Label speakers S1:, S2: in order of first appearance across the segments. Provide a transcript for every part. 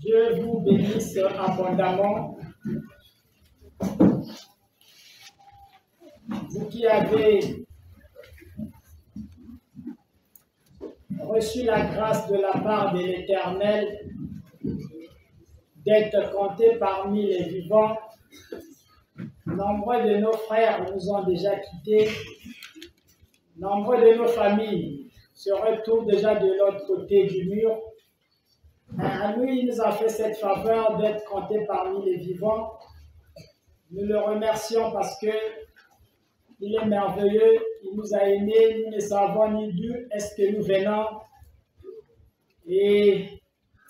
S1: Dieu vous bénisse abondamment. Vous qui avez reçu la grâce de la part de l'Éternel d'être comptés parmi les vivants, nombreux de nos frères nous ont déjà quittés, nombreux de nos familles se retrouvent déjà de l'autre côté du mur. À nous, il nous a fait cette faveur d'être comptés parmi les vivants. Nous le remercions parce que il est merveilleux, il nous a aimés, nous ne savons ni d'où est-ce que nous venons et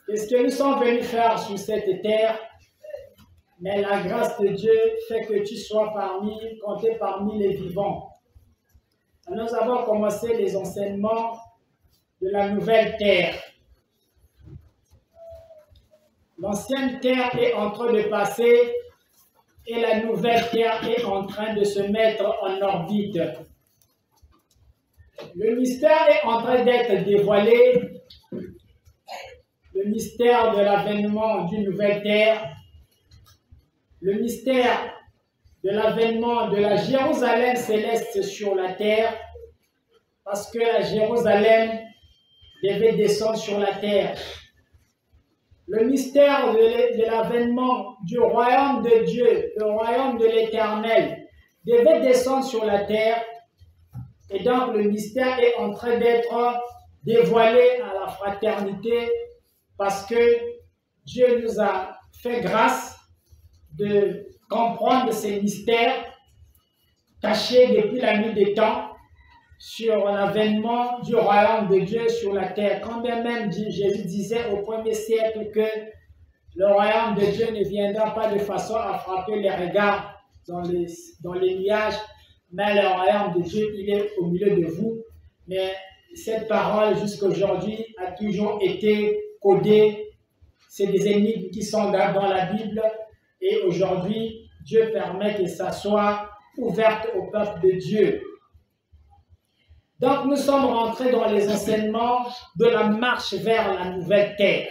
S1: ce que nous sommes venus faire sur cette terre. Mais la grâce de Dieu fait que tu sois compté parmi les vivants. Nous avons commencé les enseignements de la nouvelle terre. L'ancienne terre est en train de passer et la nouvelle terre est en train de se mettre en orbite. Le mystère est en train d'être dévoilé, le mystère de l'avènement d'une nouvelle terre, le mystère de l'avènement de la Jérusalem céleste sur la terre, parce que la Jérusalem devait descendre sur la terre. Le mystère de l'avènement du royaume de Dieu, le royaume de l'Éternel, devait descendre sur la terre. Et donc le mystère est en train d'être dévoilé à la fraternité parce que Dieu nous a fait grâce de comprendre ces mystères cachés depuis la nuit des temps sur l'avènement du royaume de Dieu sur la terre. Quand bien même Jésus disait au 1er siècle que le royaume de Dieu ne viendra pas de façon à frapper les regards dans les nuages, mais le royaume de Dieu, il est au milieu de vous. Mais cette parole jusqu'à aujourd'hui a toujours été codée. C'est des énigmes qui sont dans la Bible et aujourd'hui, Dieu permet que ça soit ouverte au peuple de Dieu. Donc, nous sommes rentrés dans les enseignements de la marche vers la nouvelle terre.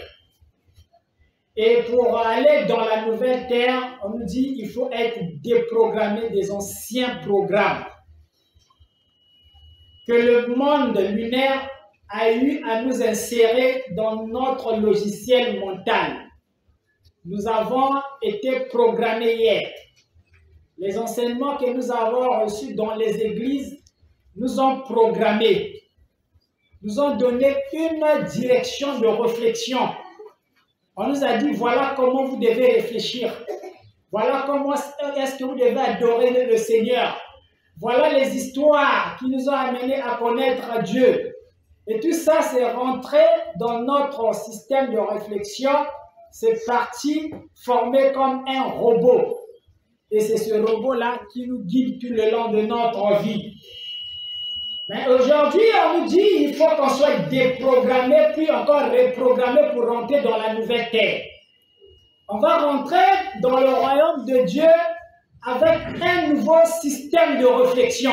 S1: Et pour aller dans la nouvelle terre, on nous dit qu'il faut être déprogrammé des anciens programmes que le monde lunaire a eu à nous insérer dans notre logiciel mental. Nous avons été programmés hier. Les enseignements que nous avons reçus dans les églises nous ont programmés, nous ont donné une direction de réflexion. On nous a dit, voilà comment vous devez réfléchir. Voilà comment est-ce que vous devez adorer le Seigneur. Voilà les histoires qui nous ont amenés à connaître Dieu. Et tout ça, c'est rentré dans notre système de réflexion. C'est parti former comme un robot. Et c'est ce robot-là qui nous guide tout le long de notre vie. Mais aujourd'hui, on nous dit qu'il faut qu'on soit déprogrammé, puis encore reprogrammé pour rentrer dans la nouvelle terre. On va rentrer dans le royaume de Dieu avec un nouveau système de réflexion.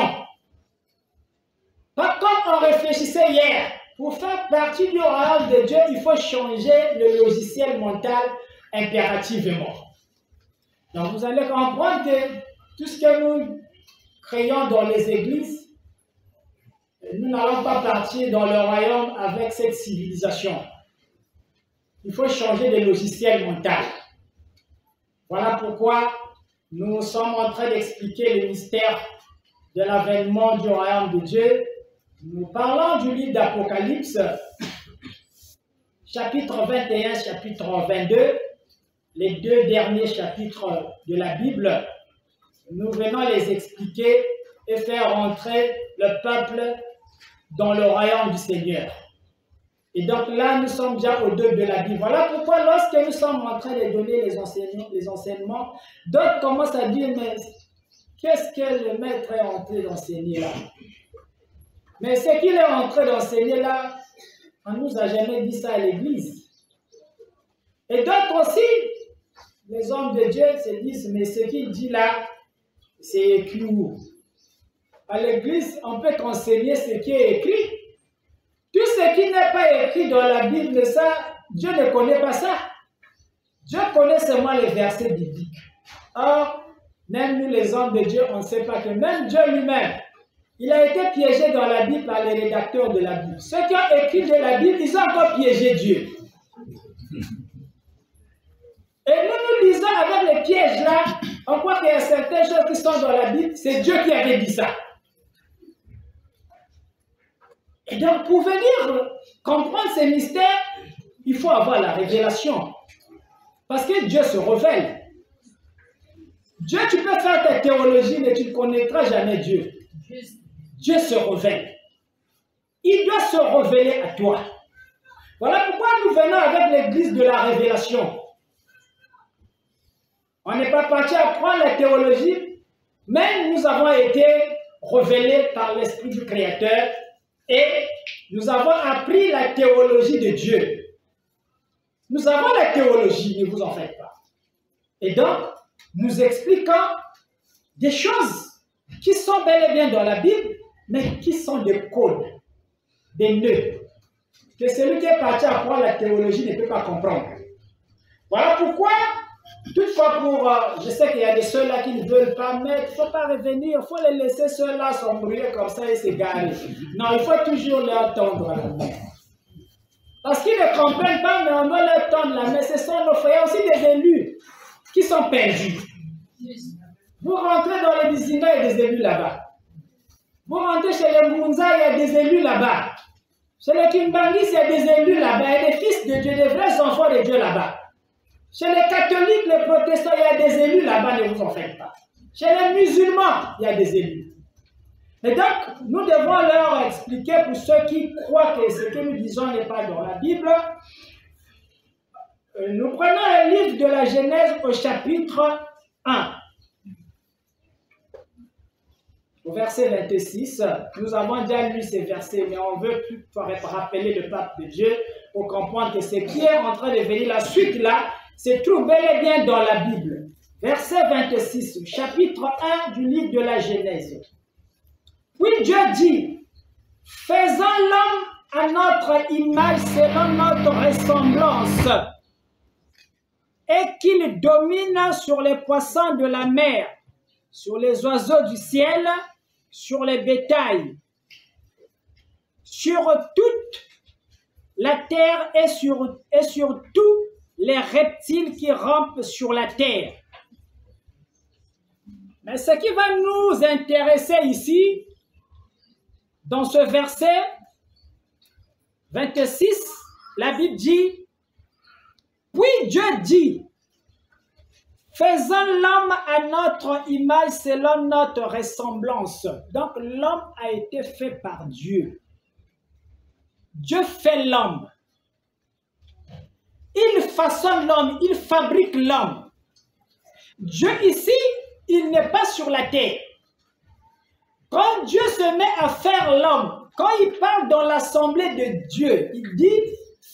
S1: Pas comme on réfléchissait hier. Pour faire partie du royaume de Dieu, il faut changer le logiciel mental impérativement. Donc vous allez comprendre que tout ce que nous créons dans les églises, nous n'allons pas partir dans le royaume avec cette civilisation. Il faut changer de logiciel mental. Voilà pourquoi nous sommes en train d'expliquer le mystère de l'avènement du royaume de Dieu. Nous parlons du livre d'Apocalypse, chapitre 21, chapitre 22, les deux derniers chapitres de la Bible. Nous venons les expliquer et faire entrer le peuple dans le royaume du Seigneur. Et donc là, nous sommes déjà au 2 de la Bible. Voilà pourquoi lorsque nous sommes en train de donner les enseignements, d'autres commencent à dire, mais qu'est-ce que le maître est en train d'enseigner là? Mais ce qu'il est en train d'enseigner là, on ne nous a jamais dit ça à l'église. Et d'autres aussi, les hommes de Dieu se disent, mais ce qu'il dit là, c'est écrit où? À l'église, on peut enseigner ce qui est écrit. Tout ce qui n'est pas écrit dans la Bible, ça, Dieu ne connaît pas ça. Dieu connaît seulement les versets bibliques. Or, même nous les hommes de Dieu, on ne sait pas que même Dieu lui-même, il a été piégé dans la Bible par les rédacteurs de la Bible. Ceux qui ont écrit de la Bible, ils ont encore piégé Dieu. Et nous lisons avec les pièges là, on croit qu'il y a certaines choses qui sont dans la Bible, c'est Dieu qui avait dit ça. Et donc, pour venir comprendre ces mystères, il faut avoir la révélation. Parce que Dieu se révèle. Dieu, tu peux faire ta théologie, mais tu ne connaîtras jamais Dieu. Dieu se révèle. Il doit se révéler à toi. Voilà pourquoi nous venons avec l'église de la révélation. On n'est pas parti apprendre la théologie, mais nous avons été révélés par l'Esprit du Créateur et nous avons appris la théologie de Dieu. Nous avons la théologie, ne vous en faites pas. Et donc, nous expliquons des choses qui sont bel et bien dans la Bible, mais qui sont des codes, des nœuds, que celui qui est parti apprendre la théologie ne peut pas comprendre. Voilà pourquoi, toutefois, je sais qu'il y a des ceux-là qui ne veulent pas mettre, il ne faut pas revenir, il faut les laisser ceux-là s'embrouiller comme ça et s'égarer. Non, il faut toujours leur tendre la main. Parce qu'ils ne comprennent pas, mais on doit leur tendre la main. Ce sont nos frères, aussi des élus qui sont perdus. Vous rentrez dans les Bizinga, il y a des élus là-bas. Vous rentrez chez les Mounza, il y a des élus là-bas. Chez les Kimbangis, il y a des élus là-bas. Il y a des fils de Dieu, des vrais enfants de Dieu là-bas. Chez les catholiques, les protestants, il y a des élus là-bas, ne vous en faites pas. Chez les musulmans, il y a des élus. Et donc, nous devons leur expliquer, pour ceux qui croient que ce que nous disons n'est pas dans la Bible, nous prenons le livre de la Genèse au chapitre 1. Au verset 26, nous avons déjà lu ces versets, mais on veut toutefois rappeler le peuple de Dieu pour comprendre que ce qui est en train de venir, la suite là, se trouve bel et bien dans la Bible. Verset 26, chapitre 1 du livre de la Genèse. Puis Dieu dit, faisons l'homme à notre image selon notre ressemblance, et qu'il domine sur les poissons de la mer, sur les oiseaux du ciel, sur les bétails, sur toute la terre et sur tous les reptiles qui rampent sur la terre. Mais ce qui va nous intéresser ici, dans ce verset 26, la Bible dit, puis Dieu dit, faisons l'homme à notre image selon notre ressemblance. Donc l'homme a été fait par Dieu. Dieu fait l'homme. Il façonne l'homme, il fabrique l'homme. Dieu ici, il n'est pas sur la terre. Quand Dieu se met à faire l'homme, quand il parle dans l'assemblée de Dieu, il dit,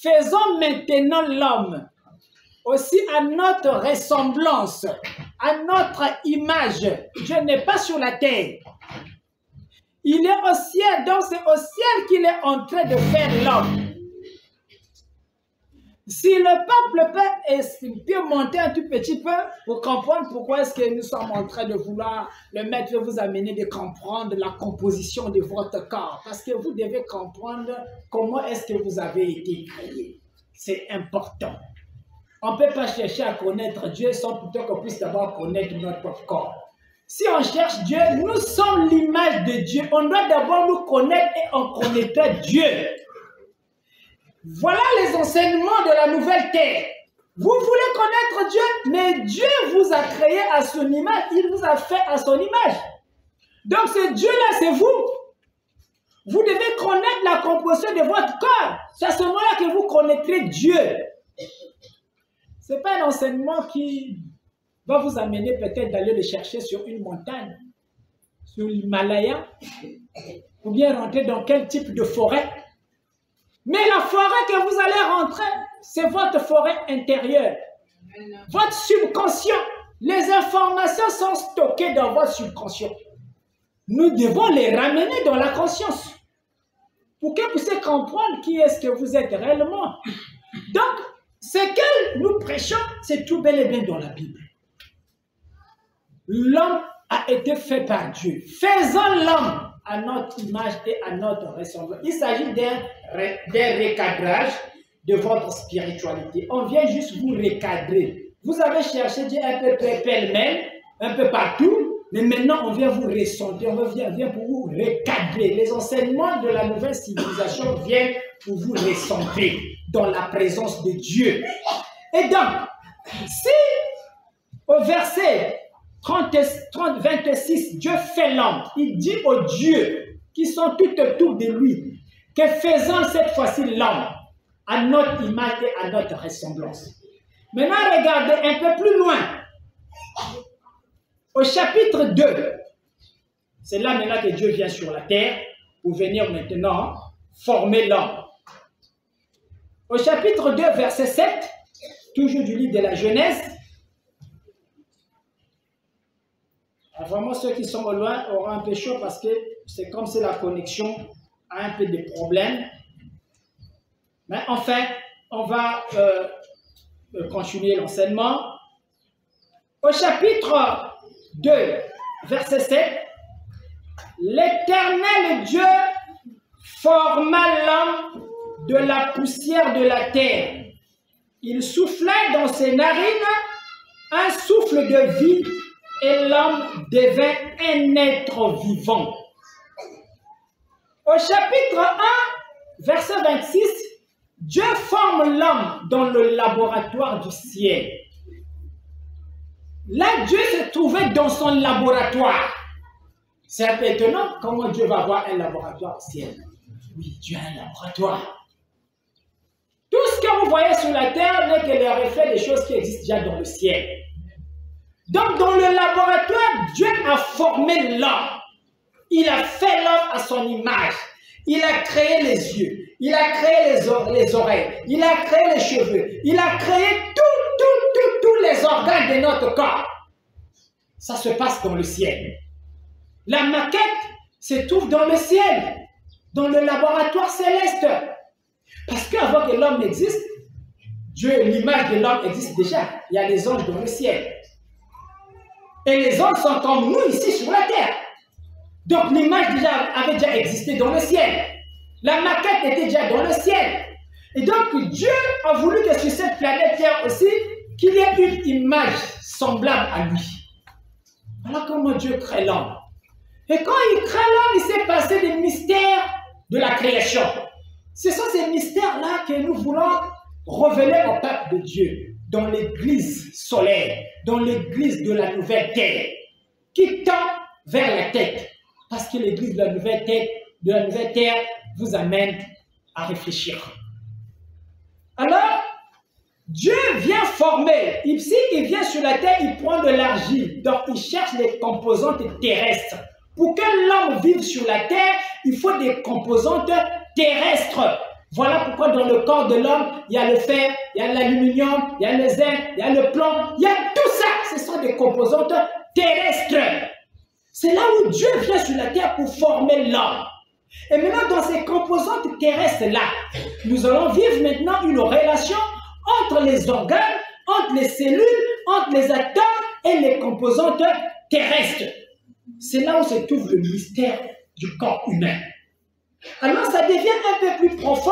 S1: faisons maintenant l'homme, aussi à notre ressemblance, à notre image. Dieu n'est pas sur la terre. Il est au ciel, donc c'est au ciel qu'il est en train de faire l'homme. Si le peuple peut monter un tout petit peu pour comprendre pourquoi est-ce que nous sommes en train de vouloir, le maître veut vous amener de comprendre la composition de votre corps. Parce que vous devez comprendre comment est-ce que vous avez été créé. C'est important. On ne peut pas chercher à connaître Dieu sans plutôt qu'on puisse d'abord connaître notre propre corps. Si on cherche Dieu, nous sommes l'image de Dieu. On doit d'abord nous connaître et on connaîtra Dieu. Voilà les enseignements de la nouvelle terre. Vous voulez connaître Dieu, mais Dieu vous a créé à son image. Il vous a fait à son image. Donc ce Dieu-là, c'est vous. Vous devez connaître la composition de votre corps. C'est à ce moment-là que vous connaîtrez Dieu. Ce n'est pas un enseignement qui va vous amener peut-être d'aller le chercher sur une montagne, sur l'Himalaya, ou bien rentrer dans quel type de forêt. Mais la forêt que vous allez rentrer, c'est votre forêt intérieure, votre subconscient. Les informations sont stockées dans votre subconscient. Nous devons les ramener dans la conscience pour que vous puissiez comprendre qui est-ce que vous êtes réellement. Donc, ce que nous prêchons, c'est tout bel et bien dans la Bible. L'homme a été fait par Dieu. Faisons l'homme à notre image et à notre ressemblance. Il s'agit d'un recadrage de votre spiritualité. On vient juste vous recadrer. Vous avez cherché Dieu un peu pêle-mêle, un peu partout, mais maintenant on vient vous recentrer, on vient pour vous recadrer. Les enseignements de la nouvelle civilisation viennent pour vous recentrer dans la présence de Dieu. Et donc, si au verset 26, Dieu fait l'homme, il dit aux dieux qui sont tout autour de lui, que faisons cette fois-ci l'homme à notre image et à notre ressemblance. Maintenant, regardez un peu plus loin. Au chapitre 2, c'est là maintenant que Dieu vient sur la terre pour venir maintenant former l'homme. Au chapitre 2, verset 7, toujours du livre de la Genèse. Alors vraiment, ceux qui sont au loin auront un peu chaud parce que c'est comme si la connexion a un peu de problèmes. Mais enfin, on va continuer l'enseignement. Au chapitre 2, verset 7, l'Éternel Dieu forma l'homme de la poussière de la terre. Il souffla dans ses narines un souffle de vie et l'homme devint un être vivant. Au chapitre 1, verset 26, Dieu forme l'homme dans le laboratoire du ciel. Là, Dieu se trouvait dans son laboratoire. C'est un peu étonnant comment Dieu va avoir un laboratoire au ciel. Oui, Dieu a un laboratoire. Tout ce que vous voyez sur la terre n'est que le reflet des choses qui existent déjà dans le ciel. Donc, dans le laboratoire, Dieu a formé l'homme. Il a fait l'homme à son image. Il a créé les yeux. Il a créé les oreilles. Il a créé les cheveux. Il a créé tous les organes de notre corps. Ça se passe dans le ciel. La maquette se trouve dans le ciel, dans le laboratoire céleste. Parce qu'avant que l'homme existe, Dieu, l'image de l'homme existe déjà. Il y a les anges dans le ciel. Et les anges sont comme nous ici sur la terre. Donc l'image avait déjà existé dans le ciel. La maquette était déjà dans le ciel. Et donc Dieu a voulu que sur cette planète Terre aussi, qu'il y ait une image semblable à lui. Voilà comment Dieu crée l'homme. Et quand il crée l'homme, il s'est passé des mystères de la création. Ce sont ces mystères-là que nous voulons révéler au peuple de Dieu, dans l'église solaire, dans l'église de la nouvelle terre, qui tend vers la tête. Parce que l'église de la nouvelle terre vous amène à réfléchir. Alors, Dieu vient former. Ici, il vient sur la terre, il prend de l'argile. Donc, il cherche les composantes terrestres. Pour que l'homme vive sur la terre, il faut des composantes terrestres. Voilà pourquoi dans le corps de l'homme, il y a le fer, il y a l'aluminium, il y a le zinc, il y a le plomb, il y a tout ça. Ce sont des composantes terrestres. C'est là où Dieu vient sur la terre pour former l'homme. Et maintenant, dans ces composantes terrestres-là, nous allons vivre maintenant une relation entre les organes, entre les cellules, entre les atomes et les composantes terrestres. C'est là où se trouve le mystère du corps humain. Alors, ça devient un peu plus profond,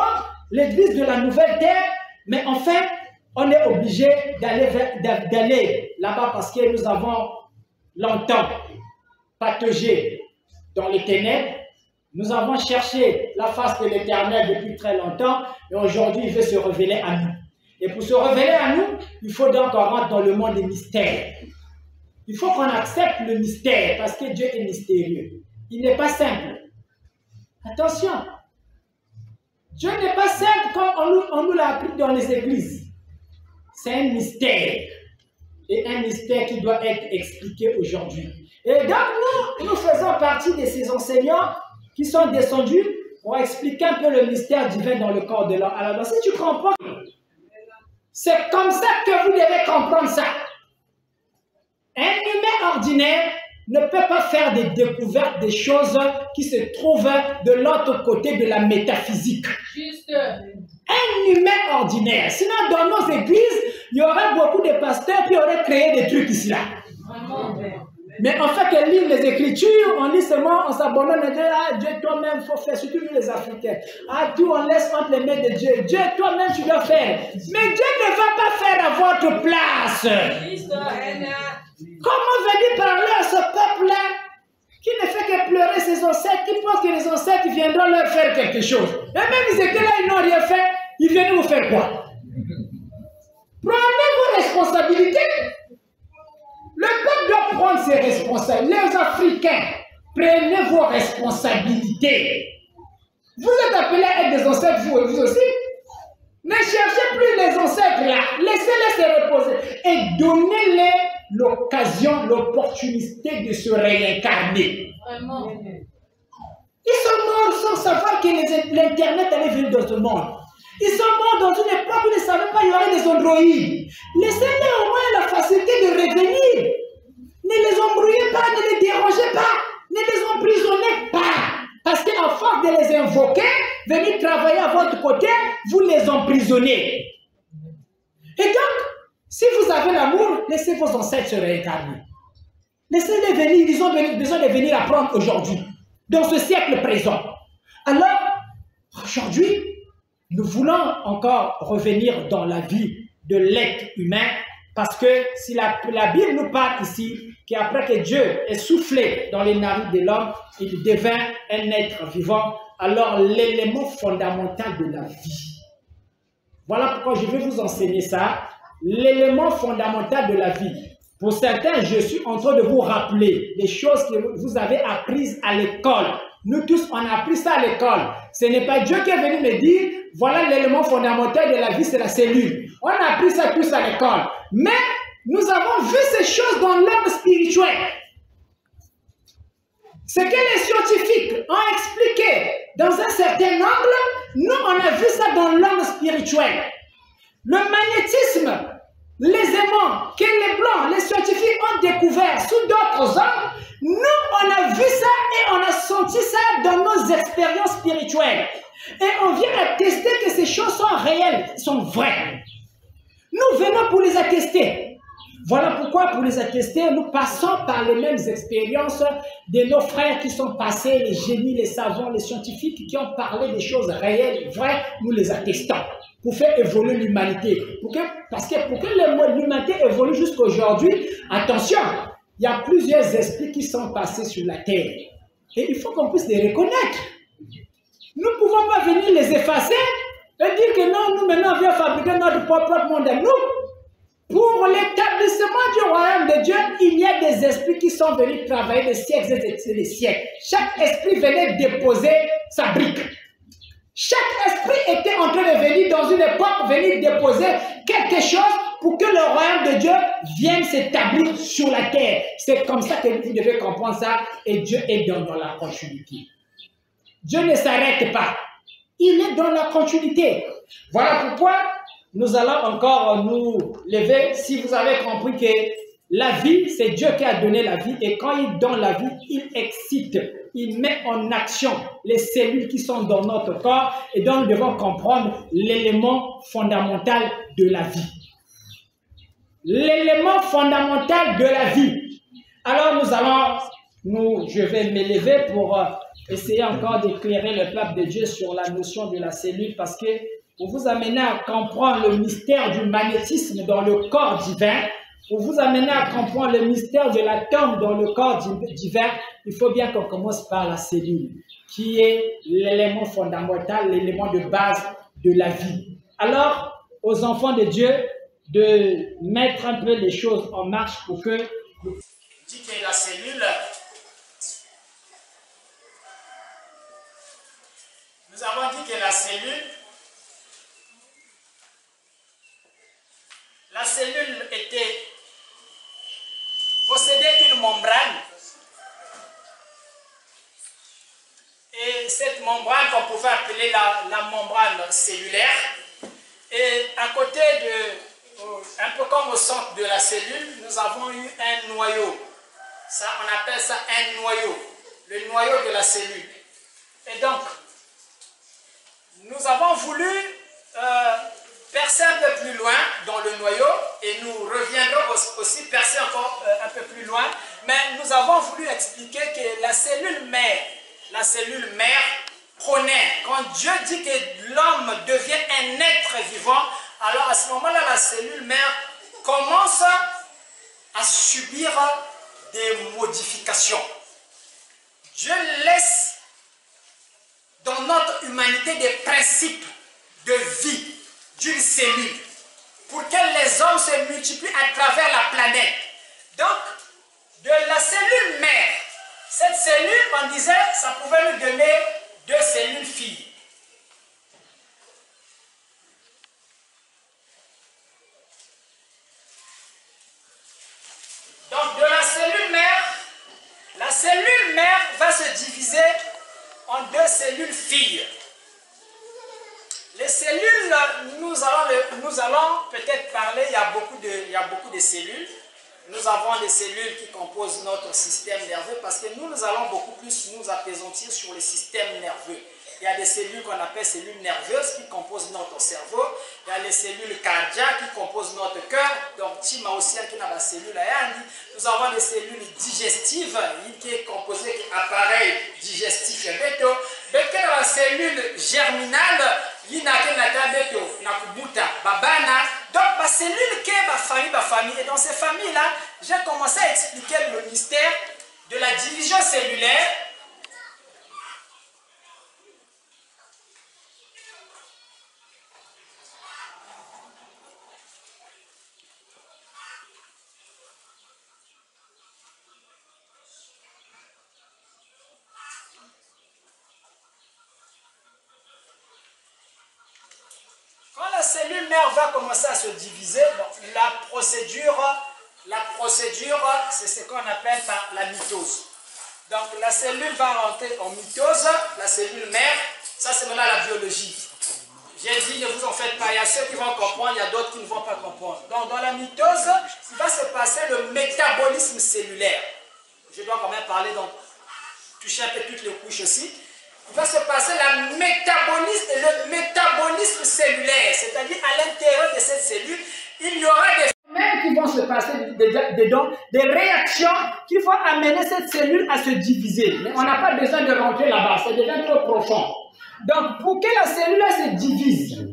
S1: l'église de la nouvelle terre, mais enfin, on est obligé d'aller là-bas parce que nous avons longtemps pataugé dans les ténèbres. Nous avons cherché la face de l'Éternel depuis très longtemps et aujourd'hui, il veut se révéler à nous. Et pour se révéler à nous, il faut donc qu'on rentre dans le monde des mystères. Il faut qu'on accepte le mystère parce que Dieu est mystérieux. Il n'est pas simple. Attention, Dieu n'est pas simple comme on nous l'a appris dans les églises. C'est un mystère. Et un mystère qui doit être expliqué aujourd'hui. Et donc nous faisons partie de ces enseignants qui sont descendus pour expliquer un peu le mystère divin dans le corps de l'homme. Alors, si tu comprends, c'est comme ça que vous devez comprendre ça. Un humain ordinaire ne peut pas faire des découvertes des choses qui se trouvent de l'autre côté de la métaphysique.
S2: Juste.
S1: Un humain ordinaire. Sinon, dans nos églises, il y aurait beaucoup de pasteurs qui auraient créé des trucs ici là. Mais en fait, on lit les Écritures, on lit seulement, on s'abandonne à Dieu. Ah, Dieu toi-même, il faut faire, surtout nous les Africains. Ah, tout, on laisse entre les mains de Dieu. Dieu toi-même, tu dois faire. Mais Dieu ne va pas faire à votre place. Comment venir parler à ce peuple-là qui ne fait que pleurer ses ancêtres, qui pense que les ancêtres viendront leur faire quelque chose? Et même ils étaient là, ils n'ont rien fait, ils viennent vous faire quoi? Prenez vos responsabilités. Le peuple doit prendre ses responsabilités. Les Africains, prenez vos responsabilités. Vous êtes appelés à être des ancêtres, vous aussi. Ne cherchez plus les ancêtres là. Laissez-les se reposer. Et donnez-les l'occasion, l'opportunité de se réincarner.
S2: Vraiment.
S1: Ils sont morts sans savoir que l'Internet allait venir dans ce monde. Ils sont morts dans une époque où ils ne savaient pas qu'il y aurait des androïdes. Laissez-les au moins la facilité de revenir. Ne les embrouillez pas, ne les dérangez pas, ne les emprisonnez pas. Parce qu'à force de les invoquer, venir travailler à votre côté, vous les emprisonnez. Et donc, si vous avez l'amour, laissez vos ancêtres se réincarner. Laissez-les venir, ils ont besoin de venir apprendre aujourd'hui, dans ce siècle présent. Alors, aujourd'hui, nous voulons encore revenir dans la vie de l'être humain, parce que si la Bible nous parle ici, qu'après que Dieu ait soufflé dans les narines de l'homme, il devint un être vivant, alors l'élément fondamental de la vie. Voilà pourquoi je vais vous enseigner ça, l'élément fondamental de la vie. Pour certains, je suis en train de vous rappeler des choses que vous avez apprises à l'école. Nous tous, on a appris ça à l'école. Ce n'est pas Dieu qui est venu me dire, voilà l'élément fondamental de la vie, c'est la cellule. On a appris ça tous à l'école. Mais nous avons vu ces choses dans l'homme spirituel. Ce que les scientifiques ont expliqué dans un certain angle, nous, on a vu ça dans l'homme spirituel. Le magnétisme, les aimants que les blancs, les scientifiques ont découvert sous d'autres angles, nous, on a vu ça et on a senti ça dans nos expériences spirituelles. Et on vient attester que ces choses sont réelles, sont vraies. Nous venons pour les attester. Voilà pourquoi, pour les attester, nous passons par les mêmes expériences de nos frères qui sont passés, les génies, les savants, les scientifiques qui ont parlé des choses réelles, vraies, nous les attestons. Pour faire évoluer l'humanité. Parce que pour que l'humanité évolue jusqu'à aujourd'hui, attention, il y a plusieurs esprits qui sont passés sur la terre. Et il faut qu'on puisse les reconnaître. Nous ne pouvons pas venir les effacer et dire que non, nous maintenant on vient fabriquer notre propre monde à nous. Pour l'établissement du royaume de Dieu, il y a des esprits qui sont venus travailler des siècles et des siècles. Chaque esprit venait déposer sa brique. Chaque esprit était en train de venir dans une époque, venir déposer quelque chose pour que le royaume de Dieu vienne s'établir sur la terre. C'est comme ça que vous devez comprendre ça, et Dieu est dans la continuité. Dieu ne s'arrête pas. Il est dans la continuité. Voilà pourquoi nous allons encore nous lever. Si vous avez compris que la vie, c'est Dieu qui a donné la vie, et quand il donne la vie, il excite, il met en action les cellules qui sont dans notre corps, et donc nous devons comprendre l'élément fondamental de la vie. L'élément fondamental de la vie. Alors je vais m'élever pour essayer encore d'éclairer le peuple de Dieu sur la notion de la cellule, parce que pour vous amener à comprendre le mystère du magnétisme dans le corps divin, pour vous amener à comprendre le mystère de l'atome dans le corps divin, il faut bien qu'on commence par la cellule, qui est l'élément fondamental, l'élément de base de la vie. Alors, aux enfants de Dieu, de mettre un peu les choses en marche pour que... Dit que la cellule... Nous avons dit que la cellule possédait une membrane. Et cette membrane qu'on pouvait appeler la membrane cellulaire. Et à côté un peu comme au centre de la cellule, nous avons eu un noyau. Ça, on appelle ça un noyau. Le noyau de la cellule. Et donc, nous avons voulu
S2: percer un peu plus loin dans le noyau et nous reviendrons aussi percer encore un peu plus loin. Mais nous avons voulu expliquer que la cellule mère connaît. Quand Dieu dit que l'homme devient un être vivant, alors à ce moment-là, la cellule mère commence à subir des modifications. Dieu laisse dans notre humanité des principes de vie d'une cellule pour que les hommes se multiplient à travers la planète. Donc, de la cellule mère, cette cellule, on disait, ça pouvait nous donner 2 cellules filles. Donc, de la cellule mère va se diviser en 2 cellules filles. Les cellules, nous allons peut-être parler, il y a beaucoup de cellules. Nous avons des cellules qui composent notre système nerveux parce que nous allons beaucoup plus nous appesantir sur le système nerveux. Il y a des cellules qu'on appelle cellules nerveuses qui composent notre cerveau. Il y a les cellules cardiaques qui composent notre cœur. Donc, Tima aussi, qui n'a pas de cellules. Nous avons des cellules digestives qui est composée d'appareils digestifs. Donc, la cellule germinale, il y a donc, ma cellule qui est ma famille. Et dans ces familles-là, j'ai commencé à expliquer le mystère de la division cellulaire. Quand la cellule mère va commencer à se diviser, bon, la procédure, c'est ce qu'on appelle par la mitose. Donc la cellule va rentrer en mitose, la cellule mère, ça c'est maintenant la biologie. J'ai dit, ne vous en faites pas, il y a ceux qui vont comprendre, il y a d'autres qui ne vont pas comprendre. Donc dans la mitose, il va se passer le métabolisme cellulaire. Je dois quand même parler, donc toucher un peu toutes les couches aussi. Il va se passer le métabolisme cellulaire, c'est-à-dire à l'intérieur de cette cellule, il y aura des phénomènes qui vont se passer dedans, des réactions qui vont amener cette cellule à se diviser. Mais on n'a pas besoin de rentrer là-bas, ça devient trop profond. Donc, pour que la cellule se divise,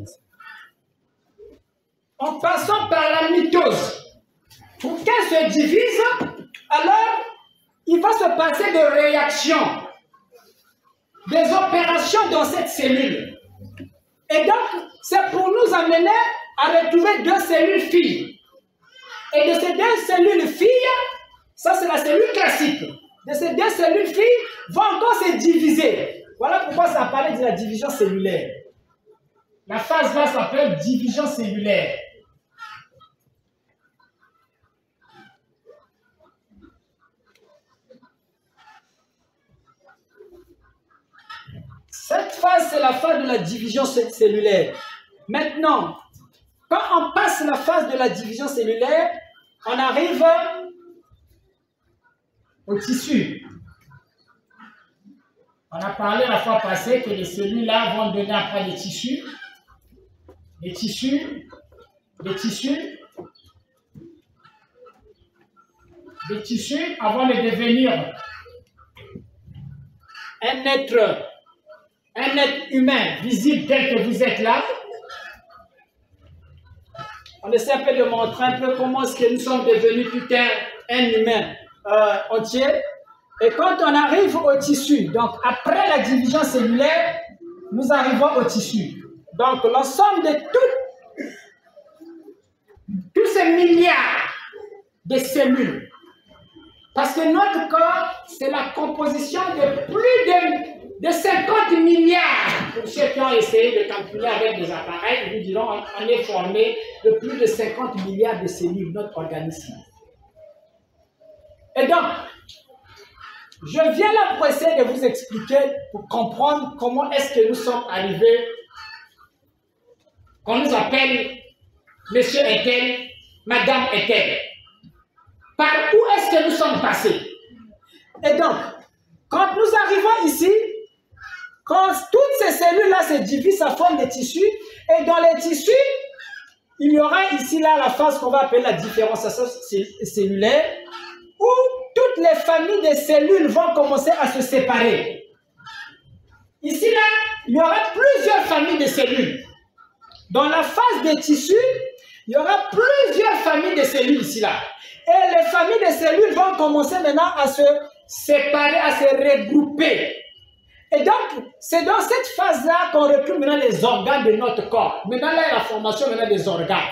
S2: en passant par la mitose, pour qu'elle se divise, alors il va se passer des réactions, des opérations dans cette cellule. Et donc, c'est pour nous amener à retrouver 2 cellules filles. Et de ces 2 cellules filles, ça c'est la cellule classique. De ces 2 cellules filles vont encore se diviser. Voilà pourquoi ça parlait de la division cellulaire. La phase là s'appelle division cellulaire. Cette phase, c'est la phase de la division cellulaire. Maintenant, quand on passe la phase de la division cellulaire, on arrive au tissu. On a parlé la fois passée que les cellules-là vont donner après les tissus. Les tissus avant de devenir un être humain visible tel que vous êtes là. On essaie un peu de montrer un peu comment est-ce que nous sommes devenus tout un humain entier. Et quand on arrive au tissu, donc après la division cellulaire, nous arrivons au tissu. Donc l'ensemble de tous ces milliards de cellules. Parce que notre corps, c'est la composition de plus de 50 milliards. Pour ceux qui ont essayé de calculer avec des appareils, nous dirons on est formé de plus de 50 milliards de cellules, notre organisme. Et donc, je viens là pour essayer de vous expliquer, pour comprendre comment est-ce que nous sommes arrivés, qu'on nous appelle Monsieur est-elle, Madame est-elle. Par où est-ce que nous sommes passés? Et donc, quand nous arrivons ici, Quand toutes ces cellules-là se divisent, ça forme des tissus. Et dans les tissus, il y aura ici, là, la phase qu'on va appeler la différenciation cellulaire, où toutes les familles des cellules vont commencer à se séparer. Ici, là, il y aura plusieurs familles de cellules. Dans la phase des tissus, il y aura plusieurs familles de cellules ici, là. Et les familles de cellules vont commencer maintenant à se séparer, à se regrouper. Et donc, c'est dans cette phase-là qu'on retrouve maintenant les organes de notre corps. Maintenant, là, il y a la formation maintenant des organes.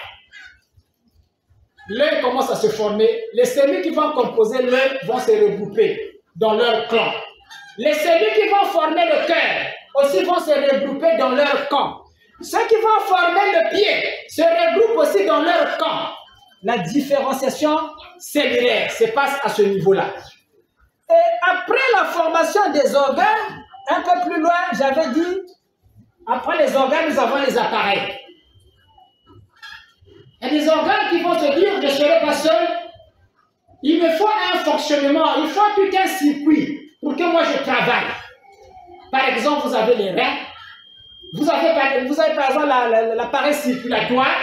S2: L'œil commence à se former. Les cellules qui vont composer l'œil vont se regrouper dans leur clan. Les cellules qui vont former le cœur aussi vont se regrouper dans leur camp. Ceux qui vont former le pied se regroupent aussi dans leur camp. La différenciation cellulaire se passe à ce niveau-là. Et après la formation des organes, un peu plus loin, j'avais dit, après les organes, nous avons les appareils. Il y a des organes qui vont se dire, je ne serai pas seul, il me faut un fonctionnement, il faut tout un circuit pour que moi je travaille. Par exemple, vous avez les reins, vous avez par exemple l'appareil circulatoire,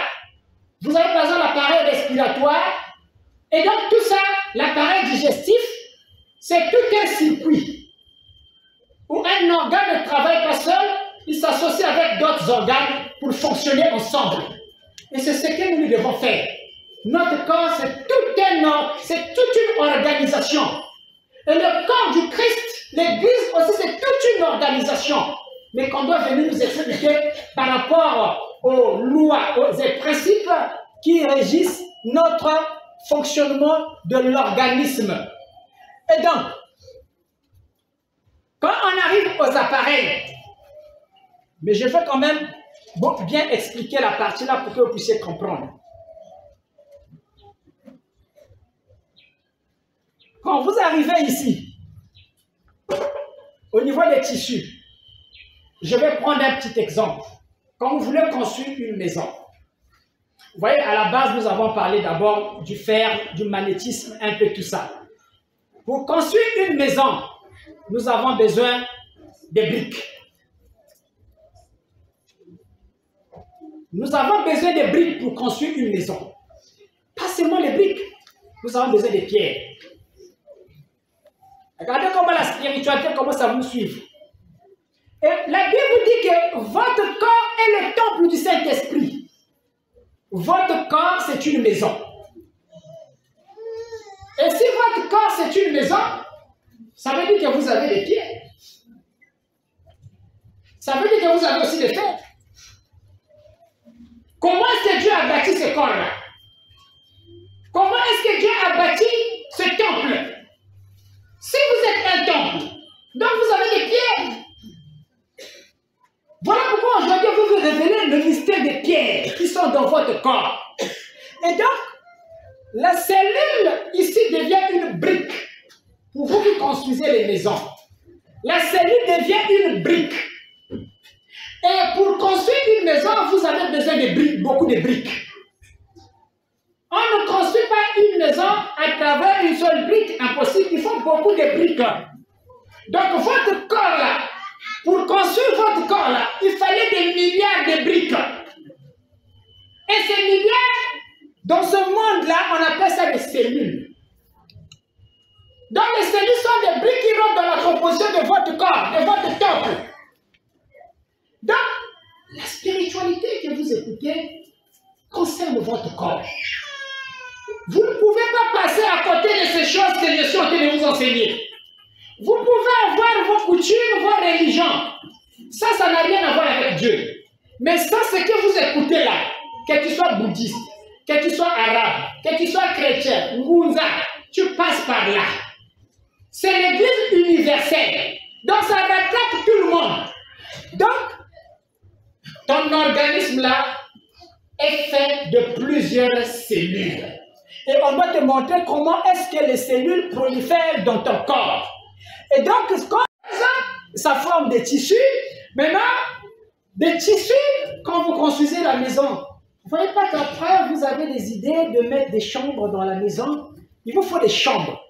S2: vous avez par exemple l'appareil respiratoire, et donc tout ça, l'appareil digestif, c'est tout un circuit où un organe ne travaille pas seul, il s'associe avec d'autres organes pour fonctionner ensemble. Et c'est ce que nous devons faire. Notre corps, c'est toute une organisation. Et le corps du Christ, l'Église aussi, c'est toute une organisation. Mais qu'on doit venir nous expliquer par rapport aux lois, aux principes qui régissent notre fonctionnement de l'organisme. Et donc, quand on arrive aux appareils, mais je veux quand même bien expliquer la partie là pour que vous puissiez comprendre. Quand vous arrivez ici, au niveau des tissus, je vais prendre un petit exemple. Quand vous voulez construire une maison, vous voyez, à la base, nous avons parlé d'abord du fer, du magnétisme, un peu tout ça. Pour construire une maison, nous avons besoin de briques. Nous avons besoin de briques pour construire une maison. Pas seulement les briques, nous avons besoin de pierres. Regardez comment la spiritualité commence à vous suivre. Et la Bible dit que votre corps est le temple du Saint-Esprit. Votre corps, c'est une maison. Et si votre corps, c'est une maison, ça veut dire que vous avez des pierres. Ça veut dire que vous avez aussi des fers. Comment est-ce que Dieu a bâti ce corps-là? Comment est-ce que Dieu a bâti ce temple? Si vous êtes un temple, donc vous avez des pierres. Voilà pourquoi aujourd'hui vous vous révélez le mystère des pierres qui sont dans votre corps. Et donc, la cellule ici devient une brique. Pour vous qui construisez les maisons, la cellule devient une brique. Et pour construire une maison, vous avez besoin de briques, beaucoup de briques. On ne construit pas une maison à travers une seule brique, impossible. Il faut beaucoup de briques. Donc votre corps là, pour construire votre corps là, il fallait des milliards de briques. Et ces milliards, dans ce monde-là, on appelle ça des cellules. Donc les cellules sont des briques qui rentrent dans la composition de votre corps, de votre temple. Donc, la spiritualité que vous écoutez concerne votre corps. Vous ne pouvez pas passer à côté de ces choses que je suis en train de vous enseigner. Vous pouvez avoir vos coutumes, vos religions. Ça n'a rien à voir avec Dieu. Mais ça, ce que vous écoutez là, que tu sois bouddhiste, que tu sois arabe, que tu sois chrétien, Ngunza, tu passes par là. C'est l'église universelle. Donc, ça rattrape tout le monde. Donc, ton organisme là est fait de plusieurs cellules. Et on va te montrer comment est-ce que les cellules prolifèrent dans ton corps. Et donc, ça forme des tissus. Maintenant, des tissus, quand vous construisez la maison, vous ne voyez pas qu'après, vous avez des idées de mettre des chambres dans la maison. Il vous faut des chambres.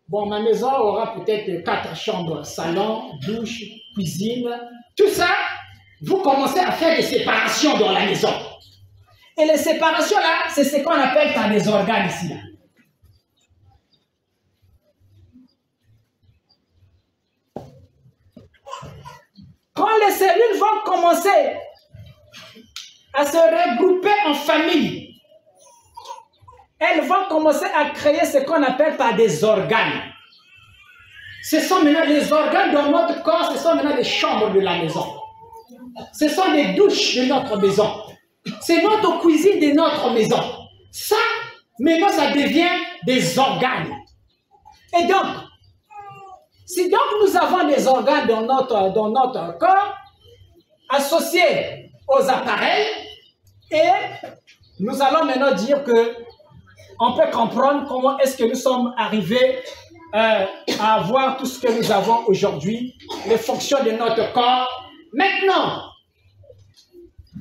S1: Bon, ma maison aura peut-être 4 chambres, salon, douche, cuisine. Tout ça, vous commencez à faire des séparations dans la maison. Et les séparations là, c'est ce qu'on appelle par des organes ici. Là. Quand les cellules vont commencer à se regrouper en famille, elles vont commencer à créer ce qu'on appelle par des organes. Ce sont maintenant les organes dans notre corps, ce sont maintenant des chambres de la maison. Ce sont des douches de notre maison. C'est notre cuisine de notre maison. Ça, maintenant, ça devient des organes. Et donc, si donc nous avons des organes dans notre corps, associés aux appareils, et nous allons maintenant dire que on peut comprendre comment est-ce que nous sommes arrivés à avoir tout ce que nous avons aujourd'hui, les fonctions de notre corps. Maintenant,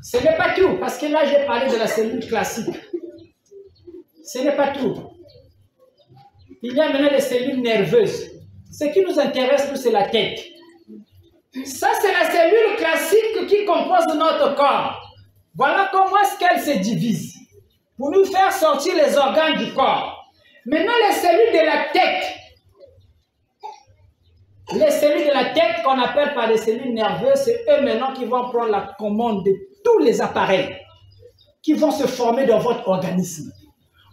S1: ce n'est pas tout, parce que là j'ai parlé de la cellule classique. Ce n'est pas tout. Il y a maintenant les cellules nerveuses. Ce qui nous intéresse, nous, c'est la tête. Ça, c'est la cellule classique qui compose notre corps. Voilà comment est-ce qu'elle se divise pour nous faire sortir les organes du corps. Maintenant, les cellules de la tête. Les cellules de la tête qu'on appelle par les cellules nerveuses, c'est eux maintenant qui vont prendre la commande de tous les appareils qui vont se former dans votre organisme.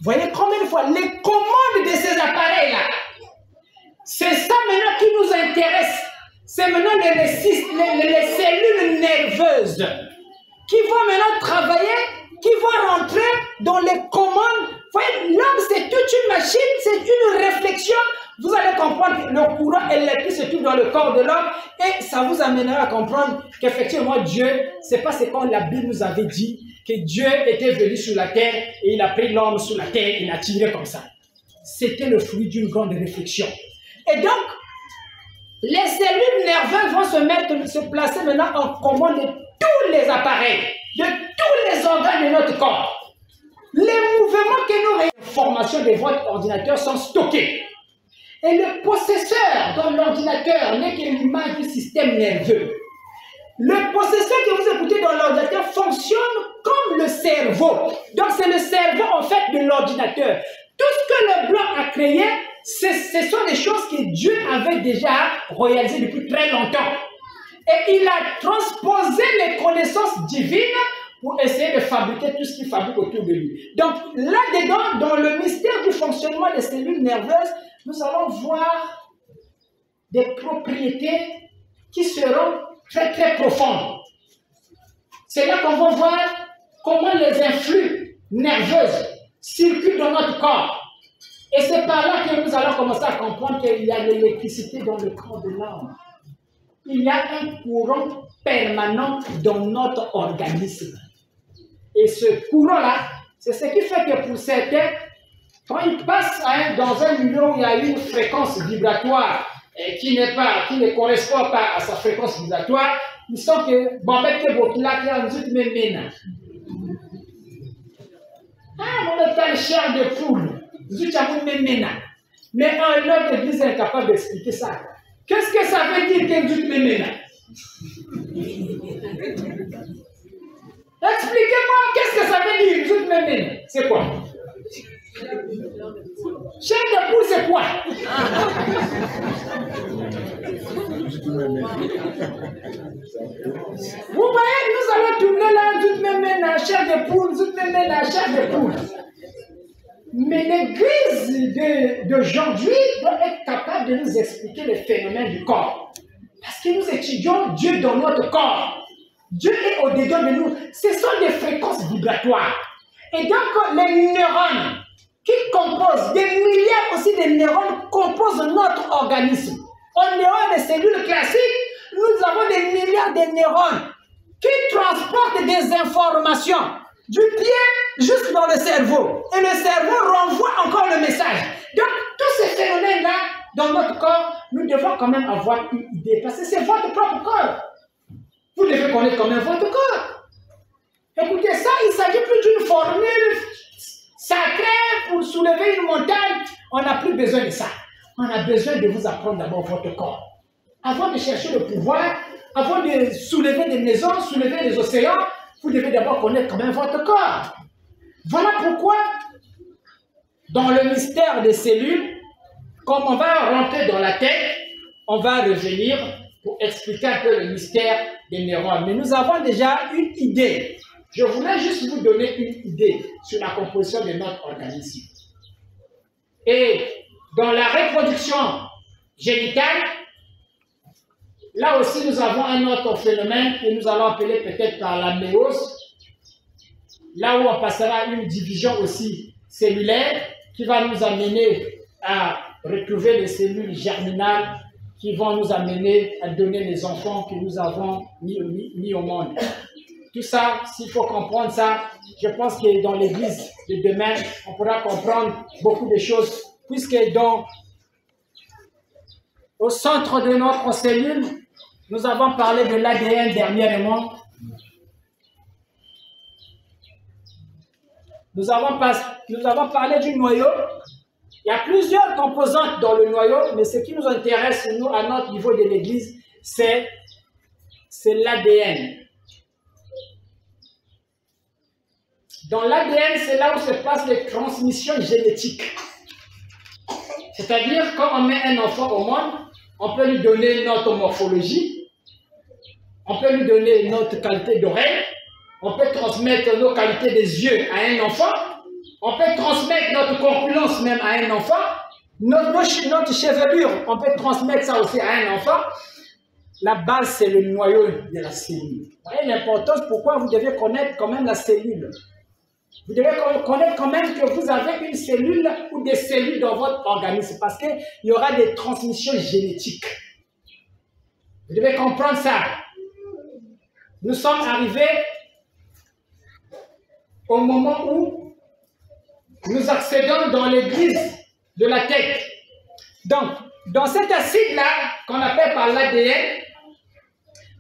S1: Vous voyez combien de fois les commandes de ces appareils-là, c'est ça maintenant qui nous intéresse. C'est maintenant les cellules nerveuses qui vont maintenant travailler, qui vont rentrer dans les commandes. Vous voyez, l'homme, c'est toute une machine, c'est une réflexion. Vous allez comprendre que le courant électrique se trouve dans le corps de l'homme et ça vous amènera à comprendre qu'effectivement Dieu, c'est pas ce que la Bible nous avait dit, que Dieu était venu sur la terre et il a pris l'homme sur la terre et l'a tiré comme ça. C'était le fruit d'une grande réflexion. Et donc, les cellules nerveuses vont se placer maintenant en commande de tous les appareils, de tous les organes de notre corps. Les mouvements que nous réalisons, les informations de votre ordinateur sont stockées. Et le processeur dans l'ordinateur n'est que l'image du système nerveux. Le processeur que vous écoutez dans l'ordinateur fonctionne comme le cerveau. Donc c'est le cerveau en fait de l'ordinateur. Tout ce que le blanc a créé, ce sont des choses que Dieu avait déjà réalisées depuis très longtemps. Et il a transposé les connaissances divines pour essayer de fabriquer tout ce qu'il fabrique autour de lui. Donc là-dedans, dans le mystère du fonctionnement des cellules nerveuses, nous allons voir des propriétés qui seront très très profondes. C'est là qu'on va voir comment les influx nerveux circulent dans notre corps. Et c'est par là que nous allons commencer à comprendre qu'il y a de l'électricité dans le corps de l'homme. Il y a un courant permanent dans notre organisme. Et ce courant-là, c'est ce qui fait que pour certains, quand ils passent dans un milieu où il y a une fréquence vibratoire qui ne correspond pas à sa fréquence vibratoire, ils sentent que bon, mais que votre là, il y a une mémène. Ah, mon métal chair de poule, vous avez une mémène. Mais un autre église est incapable d'expliquer ça. Qu'est-ce que ça veut dire que vous avez mémène? Expliquez-moi, qu'est-ce que ça veut dire, vous avez mémène? C'est quoi? Chair de poule, c'est quoi? Vous voyez, nous allons tourner là, toute même la chair de poule, toute même la chair de poule. Mais l'église d'aujourd'hui doit être capable de nous expliquer les phénomènes du corps. Parce que nous étudions Dieu dans notre corps. Dieu est au-dedans de nous. Ce sont des fréquences vibratoires. Et donc, les neurones qui composent, des milliards aussi de neurones composent notre organisme. En dehors des cellules classiques, nous avons des milliards de neurones qui transportent des informations du pied jusque dans le cerveau. Et le cerveau renvoie encore le message. Donc, tous ces phénomènes-là, dans notre corps, nous devons quand même avoir une idée. Parce que c'est votre propre corps. Vous devez connaître quand même votre corps. Écoutez, ça, il ne s'agit plus d'une formule sacrée pour soulever une montagne. On n'a plus besoin de ça. on a besoin de vous apprendre d'abord votre corps. Avant de chercher le pouvoir, avant de soulever des maisons, soulever des océans, vous devez d'abord connaître quand même votre corps. Voilà pourquoi, dans le mystère des cellules, comme on va rentrer dans la tête, on va revenir pour expliquer un peu le mystère des neurones. Mais nous avons déjà une idée. Je voulais juste vous donner une idée sur la composition de notre organisme. Et dans la reproduction génitale, là aussi nous avons un autre phénomène que nous allons appeler peut-être par la méiose, là où on passera une division aussi cellulaire qui va nous amener à retrouver les cellules germinales qui vont nous amener à donner les enfants que nous avons mis au monde. Tout ça, s'il faut comprendre ça, je pense que dans l'église de demain, on pourra comprendre beaucoup de choses, puisque au centre de notre cellule, nous avons parlé de l'ADN dernièrement. Nous avons parlé du noyau. Il y a plusieurs composantes dans le noyau, mais ce qui nous intéresse, nous, à notre niveau de l'église, c'est l'ADN. Dans l'ADN, c'est là où se passent les transmissions génétiques. C'est-à-dire, quand on met un enfant au monde, on peut lui donner notre morphologie, on peut lui donner notre qualité d'oreille, on peut transmettre nos qualités des yeux à un enfant, on peut transmettre notre corpulence même à un enfant, notre chevelure, on peut transmettre ça aussi à un enfant. La base, c'est le noyau de la cellule. Vous voyez l'importance, pourquoi vous devez connaître quand même la cellule. Vous devez connaître quand même que vous avez une cellule ou des cellules dans votre organisme parce qu'il y aura des transmissions génétiques. Vous devez comprendre ça. Nous sommes arrivés au moment où nous accédons dans l'église de la tête. Donc, dans cet acide-là, qu'on appelle par l'ADN,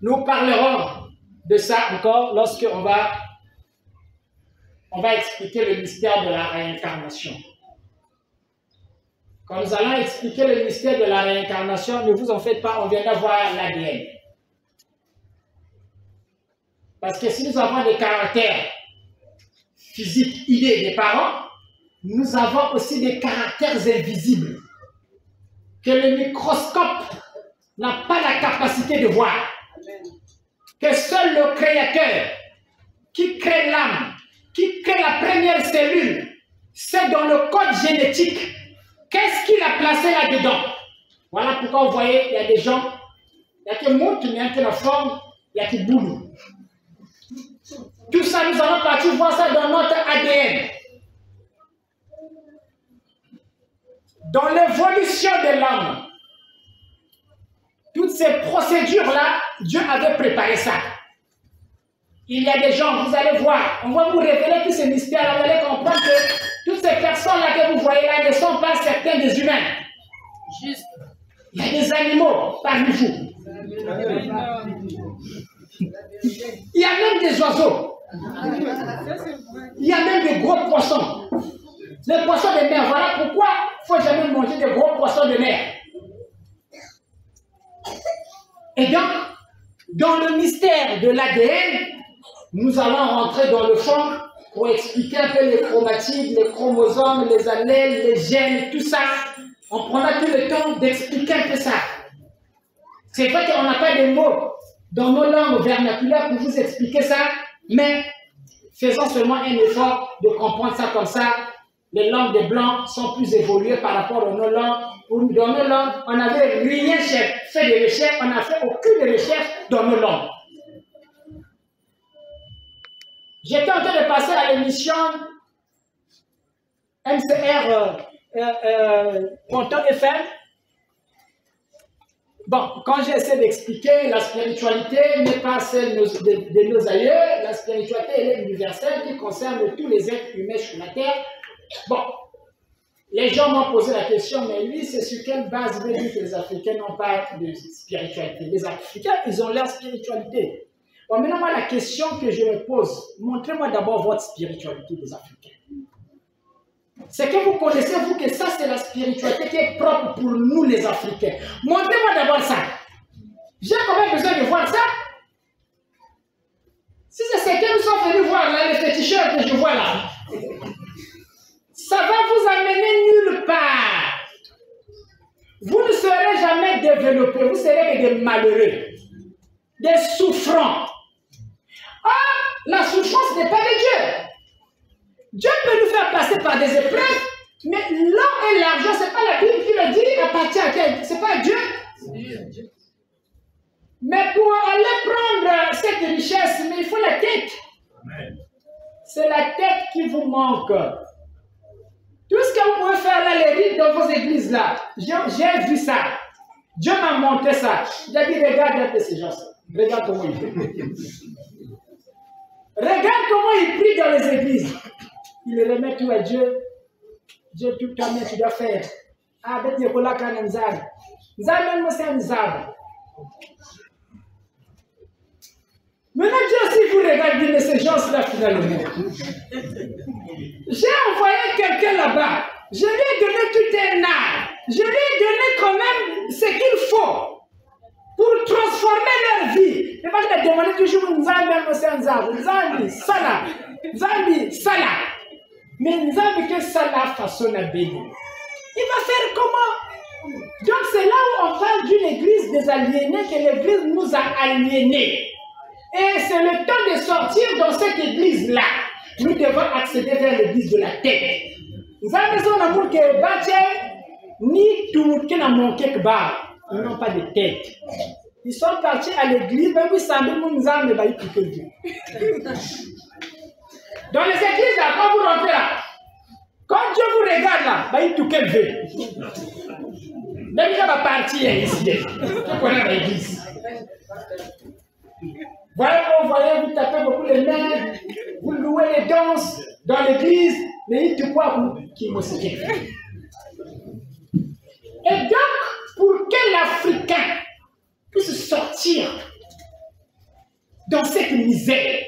S1: nous parlerons de ça encore lorsqu'on va expliquer le mystère de la réincarnation. Quand nous allons expliquer le mystère de la réincarnation, ne vous en faites pas, on viendra voir l'ADN. Parce que si nous avons des caractères physiques, idées des parents, nous avons aussi des caractères invisibles que le microscope n'a pas la capacité de voir. Que seul le Créateur, qui crée l'âme, qui crée la première cellule, c'est dans le code génétique. Qu'est-ce qu'il a placé là-dedans? Voilà pourquoi vous voyez, il y a des gens, il y a qui montent, il y a qui la forme, il y a qui boulent. Tout ça, nous allons partir voir ça dans notre ADN. Dans l'évolution de l'homme, toutes ces procédures-là, Dieu avait préparé ça. Il y a des gens, vous allez voir, on va vous révéler tous ces mystères, vous allez comprendre que toutes ces personnes-là que vous voyez là ne sont pas certains des humains. Juste, il y a des animaux parmi vous. Il y a même des oiseaux. Il y a même des gros poissons. Les poissons de mer, voilà pourquoi il ne faut jamais manger des gros poissons de mer. Et donc, dans le mystère de l'ADN, nous allons rentrer dans le fond pour expliquer un peu les chromatides, les chromosomes, les allèles, les gènes, tout ça. On prendra tout le temps d'expliquer un peu ça. C'est vrai qu'on n'a pas de mots dans nos langues vernaculaires pour vous expliquer ça, mais faisons seulement un effort de comprendre ça comme ça. Les langues des Blancs sont plus évoluées par rapport à nos langues. Dans nos langues, on n'avait rien fait de recherche, on n'a fait aucune recherche dans nos langues. J'étais en train de passer à l'émission MCR Ponton FM. Bon, quand j'essaie d'expliquer, la spiritualité n'est pas celle de nos aïeux, la spiritualité elle est universelle qui concerne tous les êtres humains sur la terre. Bon, les gens m'ont posé la question, mais lui, c'est sur quelle base veut dire que les Africains n'ont pas de spiritualité? Les Africains, ils ont leur spiritualité. Bon, maintenant, moi, la question que je me pose, montrez-moi d'abord votre spiritualité des Africains. C'est que vous connaissez, vous, que ça, c'est la spiritualité qui est propre pour nous, les Africains. Montrez-moi d'abord ça. J'ai quand même besoin de voir ça. Si c'est ce que nous sommes venus voir là, les féticheurs que je vois là, ça va vous amener nulle part. Vous ne serez jamais développés, vous serez que des malheureux, des souffrants. Or, la souffrance n'est pas de Dieu. Dieu peut nous faire passer par des épreuves, mais l'or et l'argent, ce n'est pas la Bible qui le dit, appartient à quelqu'un, ce n'est pas Dieu. Mais pour aller prendre cette richesse, mais il faut la tête. C'est la tête qui vous manque. Tout ce que vous pouvez faire là, les rites dans vos églises là, j'ai vu ça. Dieu m'a montré ça. J'ai dit, regarde un peu ces gens. Regarde comment ils prient. Regarde comment ils prient dans les églises. Ils remettent tout à Dieu. Dieu, tout ta main, tu dois faire. Ah, ben, tu es là quand même, Zab. Zab, même, c'est un Zab. Maintenant, Dieu aussi vous regarde de ces gens-là, finalement. J'ai envoyé quelqu'un là-bas. Je lui ai donné tout un art. Je lui ai donné quand même ce qu'il faut pour transformer leur vie. Ne pas te demander toujours Nzambi, Nzambi, Salah. Nzambi, Salah. Mais Nzambi, que Salah façon à bénir. Il va faire comment? Donc, c'est là où on parle d'une église des aliénés, que l'église nous a aliénés. Et c'est le temps de sortir dans cette église-là. Nous devons accéder vers l'église de la tête. Nous avons besoin d'amour que Bâtien, ni tout qui n'a manqué que Bar. Ils n'ont pas de tête. Ils sont partis à l'église, même si ça nous a mis que Dieu. Dans les églises, là, quand vous rentrez là, quand Dieu vous regarde là, il tout qu'elle veut. Même si on va partir ici, on est dans l'église. Voilà, vous voyez, vous tapez beaucoup les mains, vous louez les danses dans l'église, mais il te croit vous qui me fait. Et donc, pour que l'Africain puisse sortir dans cette misère,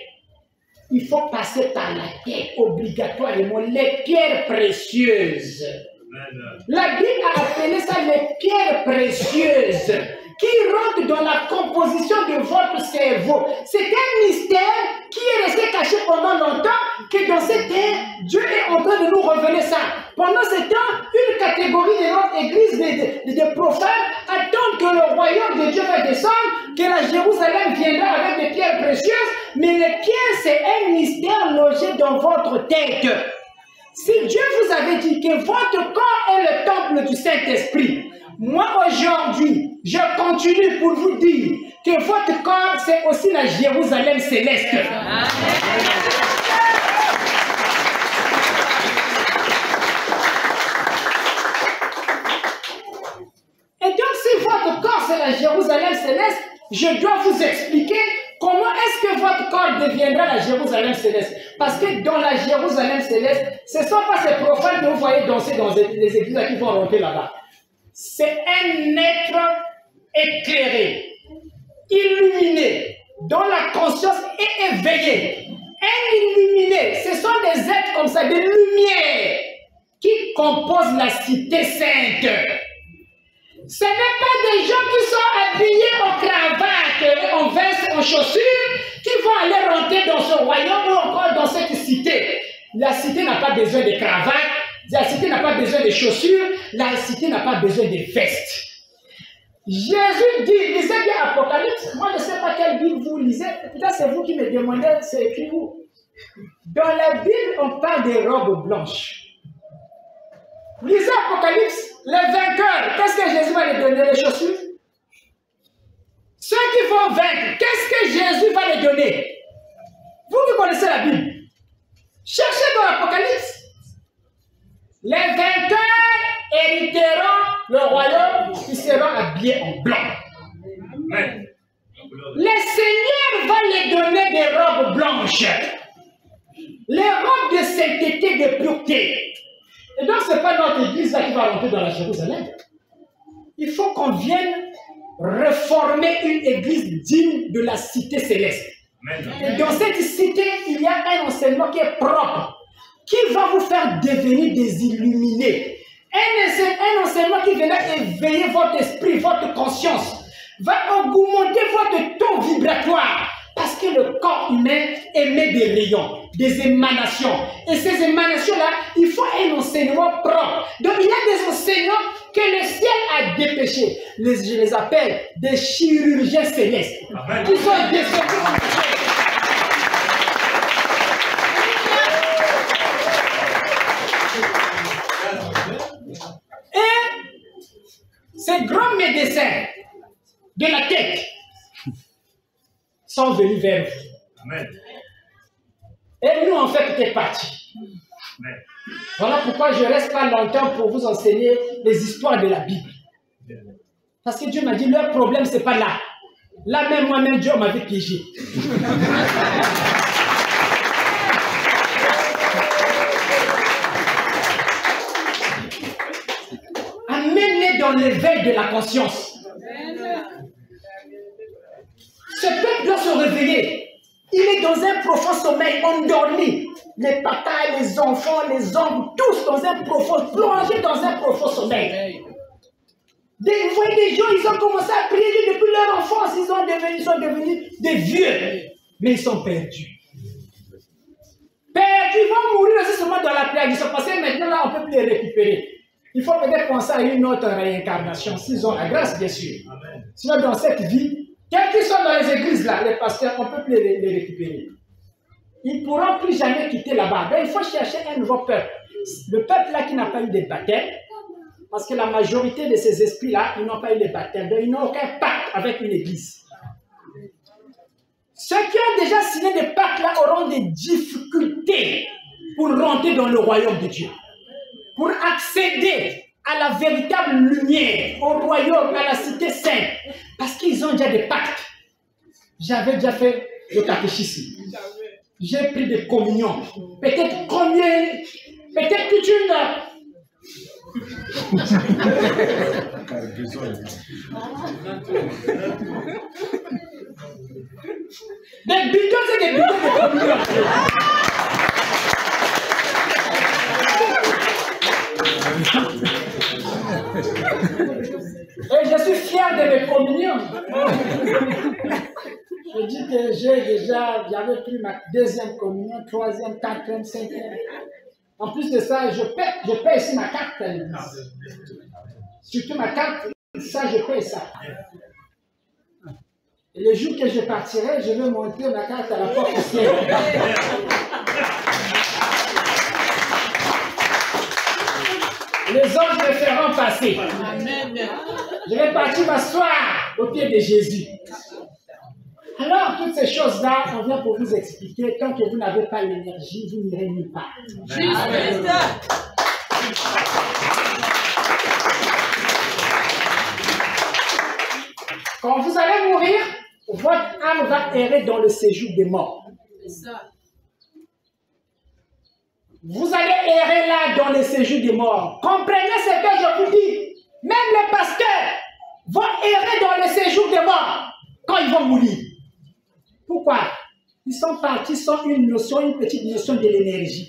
S1: il faut passer par la tête obligatoirement, les pierres précieuses. La Bible a appelé ça les pierres précieuses qui rentrent dans la composition de votre cerveau. C'est un mystère qui est resté caché pendant longtemps, que dans cette terre, Dieu est en train de nous révéler ça. Pendant ce temps, une catégorie de notre église de prophètes attendent que le royaume de Dieu va descendre, que la Jérusalem viendra avec des pierres précieuses, mais les pierres, c'est un mystère logé dans votre tête. Si Dieu vous avait dit que votre corps est le temple du Saint-Esprit, moi aujourd'hui, je continue pour vous dire que votre corps, c'est aussi la Jérusalem céleste. Amen. Et donc, si votre corps, c'est la Jérusalem céleste, je dois vous expliquer comment est-ce que votre corps deviendra la Jérusalem céleste. Parce que dans la Jérusalem céleste, ce ne sont pas ces prophètes que vous voyez danser dans les églises qui vont rentrer là-bas. C'est un être éclairé, illuminé, dont la conscience est éveillée. Un illuminé, ce sont des êtres comme ça, des lumières qui composent la cité sainte. Ce n'est pas des gens qui sont habillés en cravate, en veste, en chaussures, qui vont aller rentrer dans ce royaume ou encore dans cette cité. La cité n'a pas besoin de cravate, la cité n'a pas besoin de chaussures, la cité n'a pas besoin de vestes. Jésus dit, lisez bien Apocalypse, moi je ne sais pas quelle Bible vous lisez, peut-être c'est vous qui me demandez, c'est écrit où? Dans la Bible, on parle des robes blanches. Lisez Apocalypse, les vainqueurs, qu'est-ce que Jésus va les donner? Les chaussures? Ceux qui vont vaincre, qu'est-ce que Jésus va les donner? Vous qui connaissez la Bible, cherchez dans l'Apocalypse. Les vainqueurs hériteront le royaume, ils seront habillés en blanc. Amen. Les seigneurs vont les donner des robes blanches. Les robes de sainteté, de pureté. Et donc, ce n'est pas notre église là qui va rentrer dans la Jérusalem. Il faut qu'on vienne reformer une église digne de la cité céleste. Amen. Et dans cette cité, il y a un enseignement qui est propre. qui va vous faire devenir des illuminés. Un enseignement qui viendra éveiller votre esprit, votre conscience, va augmenter votre taux vibratoire. Parce que le corps humain émet des rayons, des émanations. Et ces émanations-là, il faut un enseignement propre. Donc il y a des enseignants que le ciel a dépêchés. Je les appelle des chirurgiens célestes. Amen. Qui sont descendus. Et ces grands médecins de la tête sont venus vers vous. Amen. Et nous, on fait peut-être partie. Amen. Voilà pourquoi je ne reste pas longtemps pour vous enseigner les histoires de la Bible. Parce que Dieu m'a dit, leur problème, ce n'est pas là. Là même, moi-même, Dieu m'avait piégé. Amène-les dans l'éveil de la conscience. Ce peuple doit se réveiller. Il est dans un profond sommeil, endormi. Les papas, les enfants, les hommes, tous dans un profond, plongés dans un profond sommeil. Vous voyez des gens, ils ont commencé à prier depuis leur enfance. Ils sont devenus des vieux. Mais ils sont perdus. Perdus, ils vont mourir aussi seulement dans la prière. Ils sont passés maintenant, là, on ne peut plus les récupérer. Il faut peut-être penser à une autre réincarnation, s'ils ont la grâce, bien sûr. Amen. Sinon, dans cette vie, quels qu'ils soient dans les églises, là, les pasteurs, on ne peut plus les récupérer. Ils ne pourront plus jamais quitter là-bas. Donc, il faut chercher un nouveau peuple. Le peuple là qui n'a pas eu de baptême, parce que la majorité de ces esprits-là, ils n'ont pas eu de baptême. Donc, ils n'ont aucun pacte avec une église. Ceux qui ont déjà signé des pactes-là auront des difficultés pour rentrer dans le royaume de Dieu. Pour accéder à la véritable lumière, au royaume, à la cité sainte. Parce qu'ils ont déjà des pactes. J'avais déjà fait le catéchisme. J'ai pris des communions. Peut-être combien, peut-être toute une... Des bidons et des bidons de communion. Et je suis fier de mes communions. Je dis que j'avais pris ma deuxième communion, troisième, quatrième, cinquième. En plus de ça, je paie ici ma carte à l'église. Surtout ma carte, ça, je paie ça. Et le jour que je partirai, je vais monter ma carte à la porte du ciel. Les anges me feront passer. Amen. Je vais partir m'asseoir au pied de Jésus. Alors, toutes ces choses-là, on vient pour vous expliquer. Tant que vous n'avez pas l'énergie, vous n'irez nulle part. Amen. Quand vous allez mourir, votre âme va errer dans le séjour des morts. C'est ça. Vous allez errer là dans le séjour des morts. Comprenez ce que je vous dis. Même les pasteurs vont errer dans le séjour des morts quand ils vont mourir. Pourquoi? Ils sont partis sans une petite notion de l'énergie.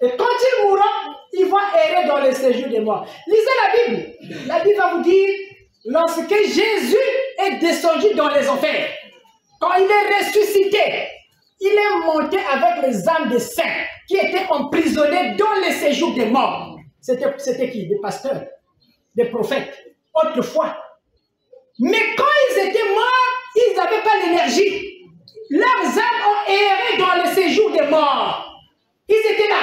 S1: Et quand ils mourront, ils vont errer dans le séjour des morts. Lisez la Bible. La Bible va vous dire, lorsque Jésus est descendu dans les enfers, quand il est ressuscité, il est monté avec les âmes des saints qui étaient emprisonnés dans les séjours des morts. C'était qui? Des pasteurs, des prophètes, autrefois. Mais quand ils étaient morts, ils n'avaient pas l'énergie. Leurs âmes ont erré dans le séjour des morts. Ils étaient là,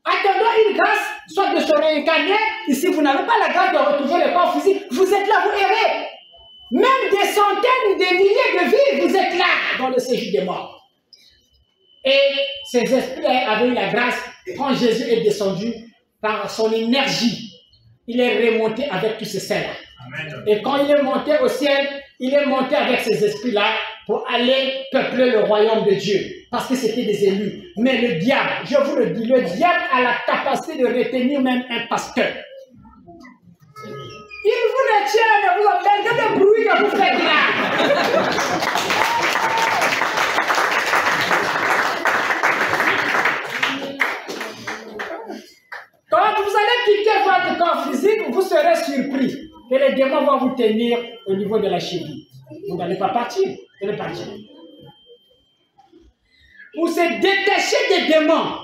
S1: attendant une grâce, soit de se réincarner. Et si vous n'avez pas la grâce de retrouver le corps physique, vous êtes là, vous errez. Même des centaines, des milliers de vies, vous êtes là, dans le séjour des morts. Et ces esprits avaient eu la grâce, quand Jésus est descendu, par son énergie, il est remonté avec tous ces saints-là. Et quand il est monté au ciel, il est monté avec ces esprits-là pour aller peupler le royaume de Dieu. Parce que c'était des élus. Mais le diable, je vous le dis, le diable a la capacité de retenir même un pasteur. Il vous retient, mais vous entendez le bruit que vous faites là. Quand vous allez quitter votre corps physique, vous serez surpris que les démons vont vous tenir au niveau de la cheville. Vous n'allez pas partir. Vous allez partir. Pour se détacher des démons,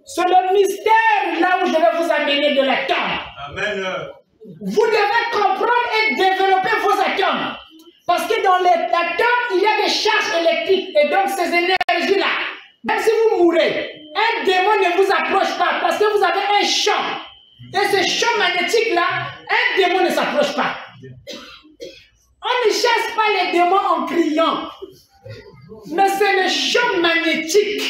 S1: c'est le mystère là où je vais vous amener de l'atome.
S3: Amen.
S1: Vous devez comprendre et développer vos atomes. Parce que dans les atomes, il y a des charges électriques. Et donc ces énergies-là, même si vous mourrez, un démon ne vous approche pas parce que vous avez un champ. Et ce champ magnétique-là, un démon ne s'approche pas. On ne chasse pas les démons en criant. Mais c'est le champ magnétique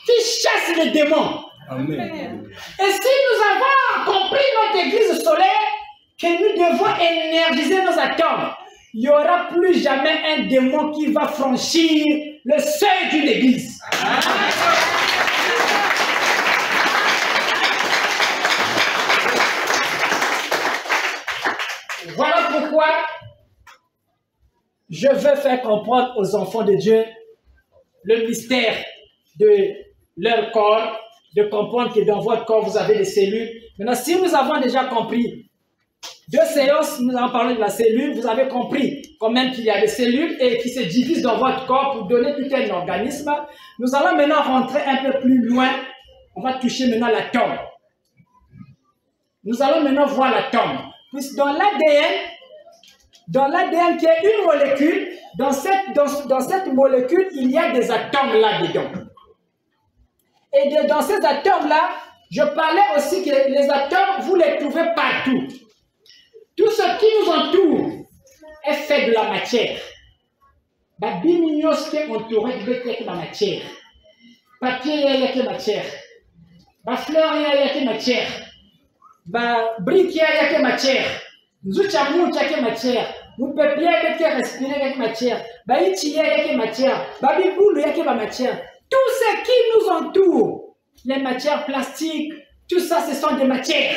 S1: qui chasse les démons.
S3: Amen.
S1: Et si nous avons compris notre église solaire, que nous devons énergiser nos atomes, il n'y aura plus jamais un démon qui va franchir le seuil d'une église. Voilà pourquoi je veux faire comprendre aux enfants de Dieu le mystère de leur corps, de comprendre que dans votre corps, vous avez des cellules. Maintenant, si nous avons déjà compris, 2 séances, nous avons parlé de la cellule, vous avez compris quand même qu'il y a des cellules et qui se divisent dans votre corps pour donner tout un organisme. Nous allons maintenant rentrer un peu plus loin. On va toucher maintenant l'atome. Nous allons maintenant voir l'atome. Puisque dans l'ADN qui est une molécule, dans cette molécule, il y a des atomes là-dedans. Et dans ces atomes-là, je parlais aussi que les atomes, vous les trouvez partout. Tout ce qui nous entoure est fait de la matière. Bimignos qui est entouré de la matière. Papier, il y a de la matière. Fleur, il y a de la matière. Brique, il y a de la matière. Zouchamou, il y a de la matière. Vous pouvez bien respirer avec matière. Baïti, il y a de matière. Babiboulou, il y a de matière. Tout ce qui nous entoure, les matières plastiques, tout ça, ce sont des matières.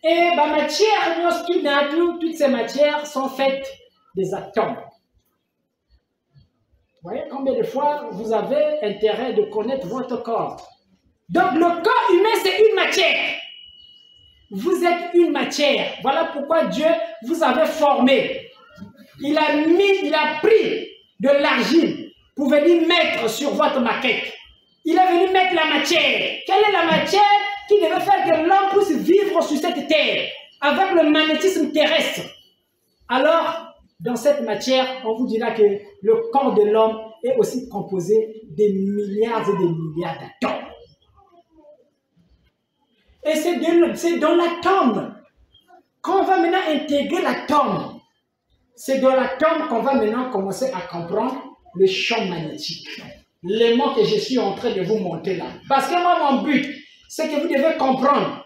S1: Et la matière, toutes ces matières sont faites des atomes. Vous voyez combien de fois vous avez intérêt de connaître votre corps. Donc le corps humain, c'est une matière. Vous êtes une matière. Voilà pourquoi Dieu vous avait formé. Il a pris de l'argile pour venir mettre sur votre maquette. Il est venu mettre la matière. Quelle est la matière qui devait faire que l'homme puisse vivre sur cette terre avec le magnétisme terrestre? Alors, dans cette matière, on vous dira que le corps de l'homme est aussi composé de milliards et de milliards d'atomes. Et c'est dans l'atome qu'on va maintenant intégrer l'atome. C'est dans l'atome qu'on va maintenant commencer à comprendre le champ magnétique. Les mots que je suis en train de vous montrer là. Parce que moi, mon but, c'est que vous devez comprendre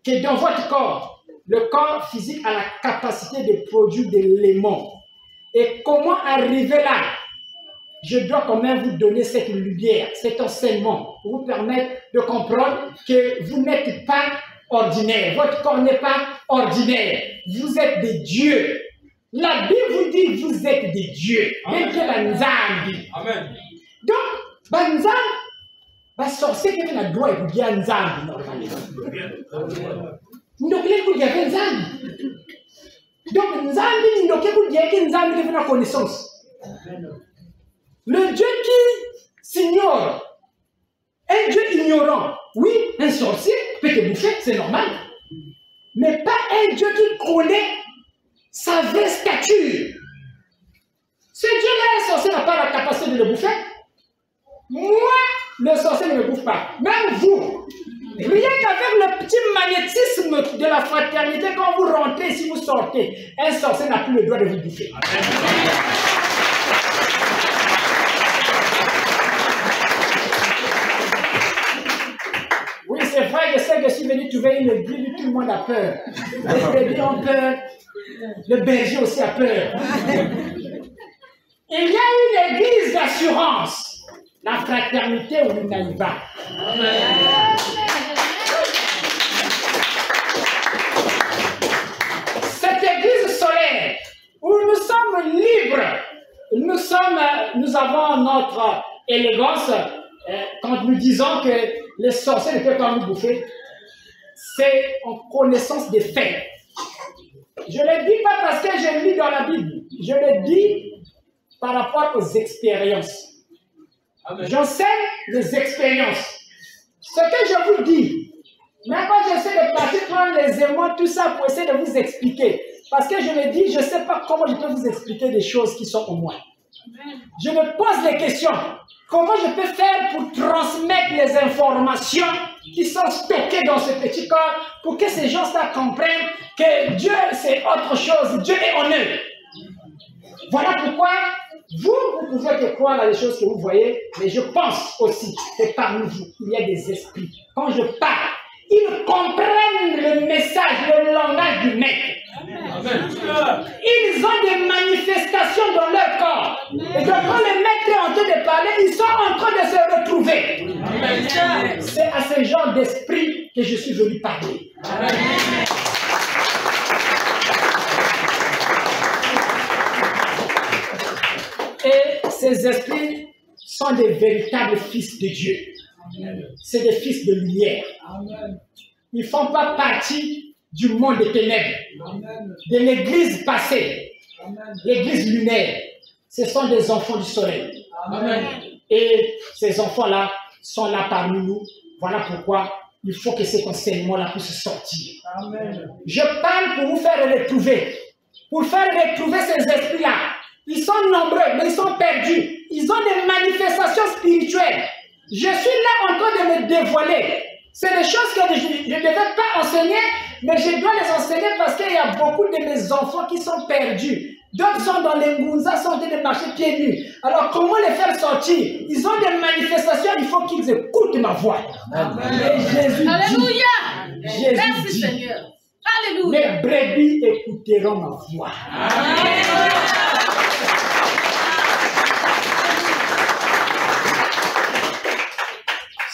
S1: que dans votre corps, le corps physique a la capacité de produire des éléments. Et comment arriver là? Je dois quand même vous donner cette lumière, cet enseignement, pour vous permettre de comprendre que vous n'êtes pas ordinaire. Votre corps n'est pas ordinaire. Vous êtes des dieux. La Bible vous dit que vous êtes des dieux. Amen. Amen. Donc, Nzambi, sorcier qui a le droit de dire Nzambi normalement. Donc, il y a Nzambi. Donc, Nzambi, il y a Nzambi qui a connaissance. Le Dieu qui s'ignore, un Dieu ignorant, oui, un sorcier peut te bouffer, c'est normal. Mais pas un Dieu qui connaît sa vraie stature. Ce Dieu-là, un sorcier n'a pas la capacité de le bouffer. Moi, le sorcier ne me bouffe pas. Même vous. Rien qu'avec le petit magnétisme de la fraternité, quand vous rentrez, si vous sortez, un sorcier n'a plus le droit de vous bouffer. Oui, c'est vrai, je sais que je suis venu trouver une église où tout le monde a peur. Les bébés ont peur, le berger aussi a peur. Il y a une église d'assurance, la fraternité ou l'Unaïba. Cette église solaire où nous sommes libres, nous avons notre élégance quand nous disons que les sorciers ne peuvent pas nous bouffer. c'est en connaissance des faits. Je ne le dis pas parce que je lis dans la Bible. Je le dis par rapport aux expériences. J'enseigne les expériences. Ce que je vous dis, même quand j'essaie de partir prendre les émois, tout ça pour essayer de vous expliquer. Parce que je me dis, je ne sais pas comment je peux vous expliquer des choses qui sont au moins. Je me pose les questions. Comment je peux faire pour transmettre les informations qui sont stockées dans ce petit corps pour que ces gens-là comprennent que Dieu, c'est autre chose. Dieu est en eux. Voilà pourquoi vous pouvez que croire à les choses que vous voyez, mais je pense aussi que parmi vous, il y a des esprits. Quand je parle, ils comprennent le message, le langage du maître. Ils ont des manifestations dans leur corps. Et donc quand le maître est en train de parler, ils sont en train de se retrouver. C'est à ce genre d'esprit que je suis venu parler. Et ces esprits sont des véritables fils de Dieu. C'est des fils de lumière. Ils ne font pas partie du monde des ténèbres, de l'église passée, l'église lunaire. Ce sont des enfants du soleil. Et ces enfants-là sont là parmi nous. Voilà pourquoi il faut que cet enseignement-là puisse sortir. Je parle pour vous faire retrouver. Pour faire retrouver ces esprits-là. Ils sont nombreux, mais ils sont perdus. Ils ont des manifestations spirituelles. Je suis là en train de me dévoiler. C'est des choses que je ne devais pas enseigner, mais je dois les enseigner parce qu'il y a beaucoup de mes enfants qui sont perdus. D'autres sont dans les Ngunza, sont en train de marcher pieds nus. Alors comment les faire sortir? Ils ont des manifestations, il faut qu'ils écoutent ma voix. Et Jésus
S3: Alléluia!
S1: dit, Jésus
S3: Merci
S1: dit,
S3: Seigneur. Alléluia.
S1: mes brebis écouteront ma voix.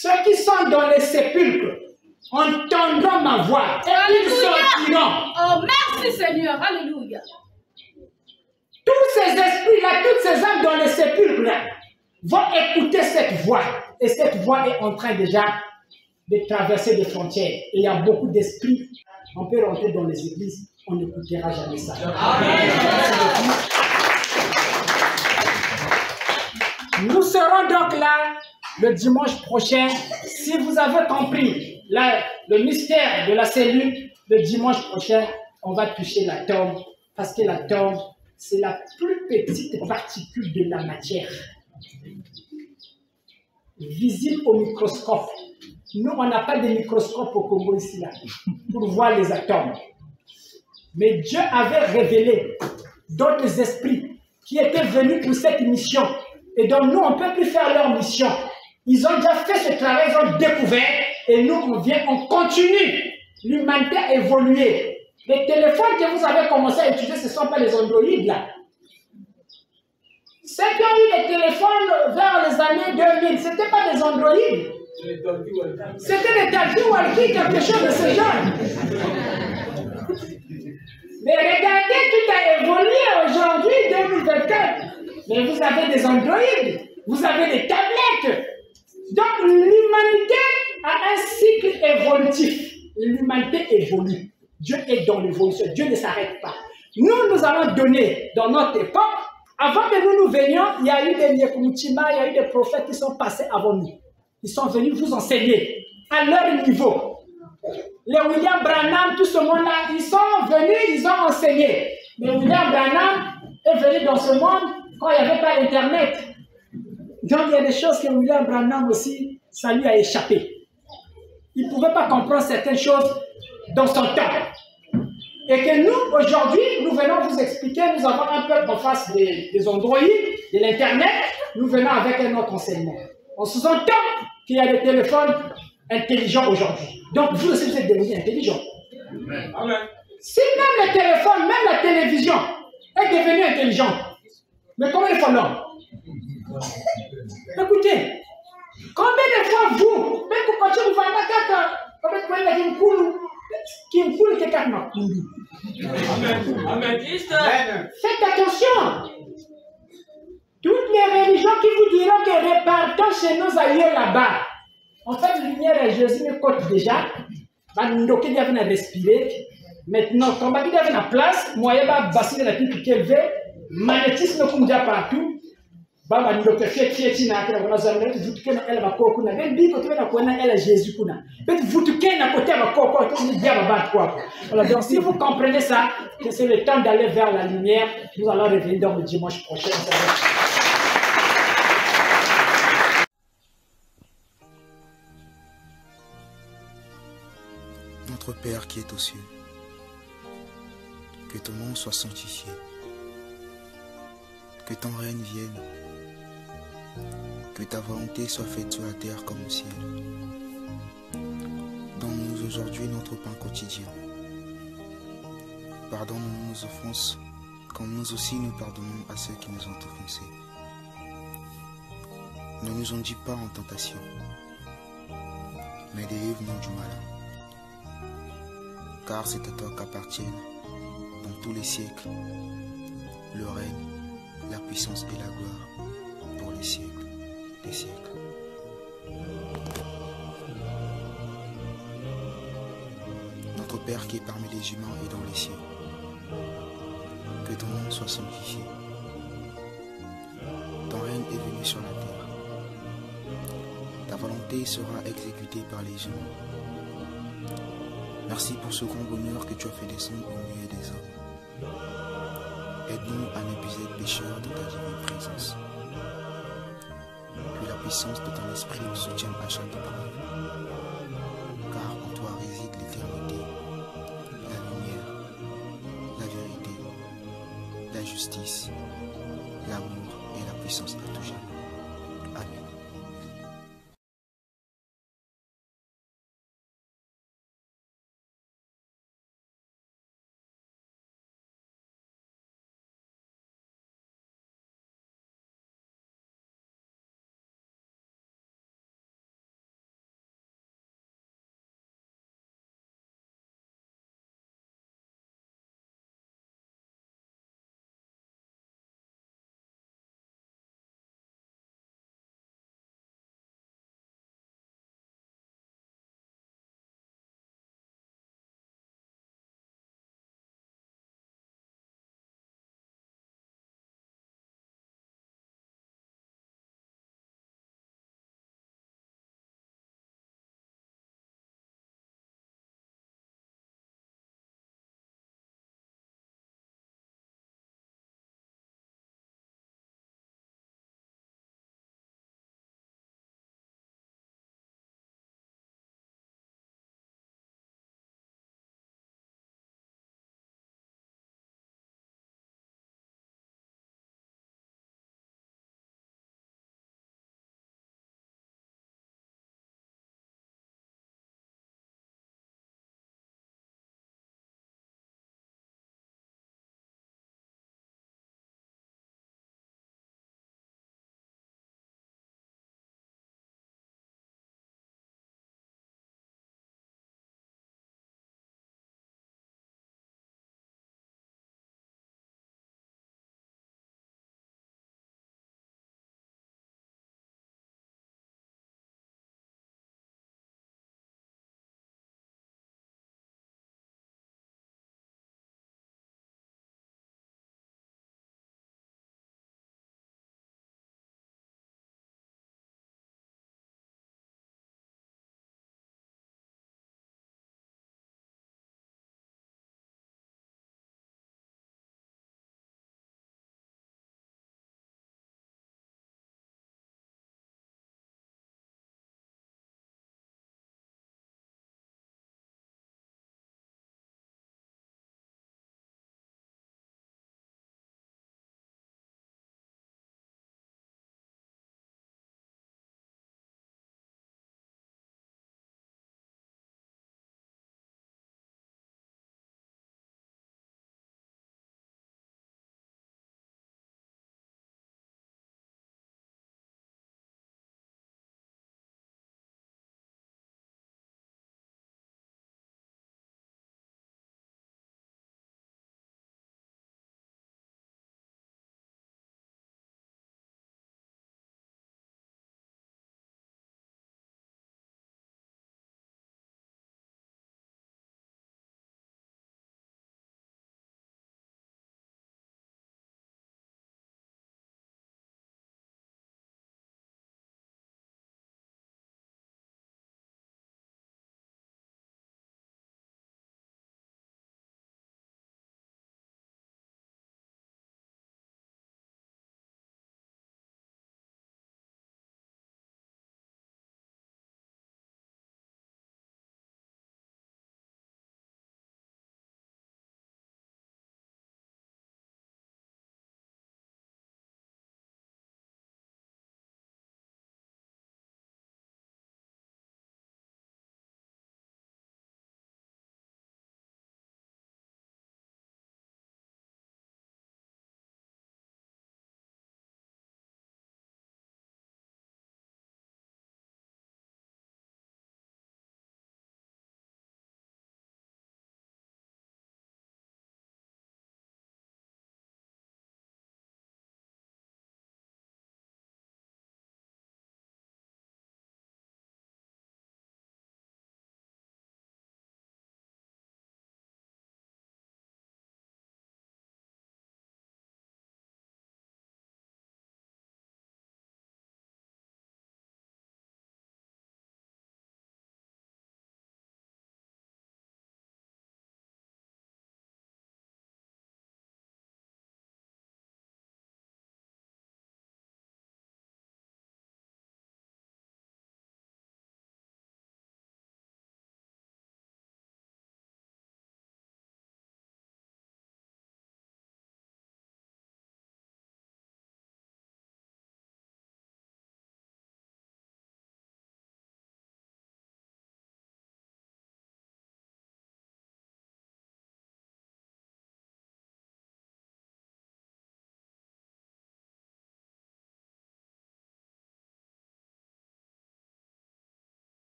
S1: Ceux qui sont dans les sépulcres entendront ma voix et ils sortiront.
S3: Oh, merci Seigneur. Alléluia.
S1: Tous ces esprits-là, toutes ces âmes dans les sépulcres-là vont écouter cette voix. Et cette voix est en train déjà de traverser des frontières. Et il y a beaucoup d'esprits. On peut rentrer dans les églises, on n'écoutera jamais ça. Amen. Nous serons donc là le dimanche prochain. Si vous avez compris le mystère de la cellule, le dimanche prochain, on va toucher l'atome. Parce que l'atome, c'est la plus petite particule de la matière. Visible au microscope. Nous, on n'a pas de microscope au Congo ici, là, pour voir les atomes. Mais Dieu avait révélé d'autres esprits qui étaient venus pour cette mission. Et donc, nous, on ne peut plus faire leur mission. Ils ont déjà fait ce travail, ils ont découvert. Et nous, on vient, on continue. L'humanité a évolué. Les téléphones que vous avez commencé à utiliser, ce ne sont pas les Android, là. Ceux qui ont eu les téléphones vers les années 2000, ce n'étaient pas des Android. C'était des talkie-walkie, quelque chose de ce genre. Mais regardez, tout a évolué aujourd'hui, 2024. Mais vous avez des Android, vous avez des tablettes. Donc l'humanité a un cycle évolutif. L'humanité évolue. Dieu est dans l'évolution. Dieu ne s'arrête pas. Nous allons donner dans notre époque. Avant que nous venions, il y a eu des Nyekumutima, il y a eu des prophètes qui sont passés avant nous. Ils sont venus vous enseigner à leur niveau. Les William Branham, tout ce monde-là, ils sont venus, ils ont enseigné. Mais William Branham est venu dans ce monde quand il n'y avait pas Internet. Donc il y a des choses que William Branham aussi, ça lui a échappé. Il ne pouvait pas comprendre certaines choses dans son temps. Et que nous, aujourd'hui, nous venons vous expliquer, nous avons un peu en face des Android, de l'Internet, nous venons avec un autre enseignement. On sous-entend qu'il y a des téléphones intelligents aujourd'hui. Donc vous aussi, vous êtes devenus intelligents. Amen. Si même le téléphone, même la télévision est devenue intelligente, mais combien de fois l'homme? Écoutez, combien de fois vous, même quand vous voyez quelqu'un, Amen. Faites attention. Toutes les religions qui vous diront que repartons chez nos aïeux là-bas. En fait, lumière et Jésus me cote déjà. bandoki dia na respirer. Maintenant, quand il y a la place, moi, il y a un bassin de la pique qui est élevé, magnétisme comme déjà partout. Baba ndoke fie na kila kuna zamani vutuke na ele makoko kuna bebi ko tena kuona ele Jésus kuna bet vutuke na côté makoko to ni dia baba quoi. Voilà, donc si vous comprenez ça, que c'est le temps d'aller vers la lumière, nous allons revenir dans le dimanche prochain.
S4: Notre Père qui est aux cieux, que ton nom soit sanctifié, que ton règne vienne, que ta volonté soit faite sur la terre comme au ciel. Donne-nous aujourd'hui notre pain quotidien. Pardonne-nous nos offenses, comme nous aussi nous pardonnons à ceux qui nous ont offensés. Ne nous en dis pas en tentation, mais délivre-nous du malin. Car c'est à toi qu'appartiennent, dans tous les siècles, le règne, la puissance et la gloire, pour les siècles des siècles. Notre Père qui est parmi les humains et dans les cieux, que ton nom soit sanctifié. Ton règne est venu sur la terre. Ta volonté sera exécutée par les humains. Merci pour ce grand bonheur que tu as fait descendre au milieu des hommes. Aide-nous à ne plus être pécheurs dans ta divine présence. Que la puissance de ton esprit nous soutienne à chaque épreuve. Car en toi réside l'éternité, la lumière, la vérité, la justice, l'amour et la puissance à tout jamais.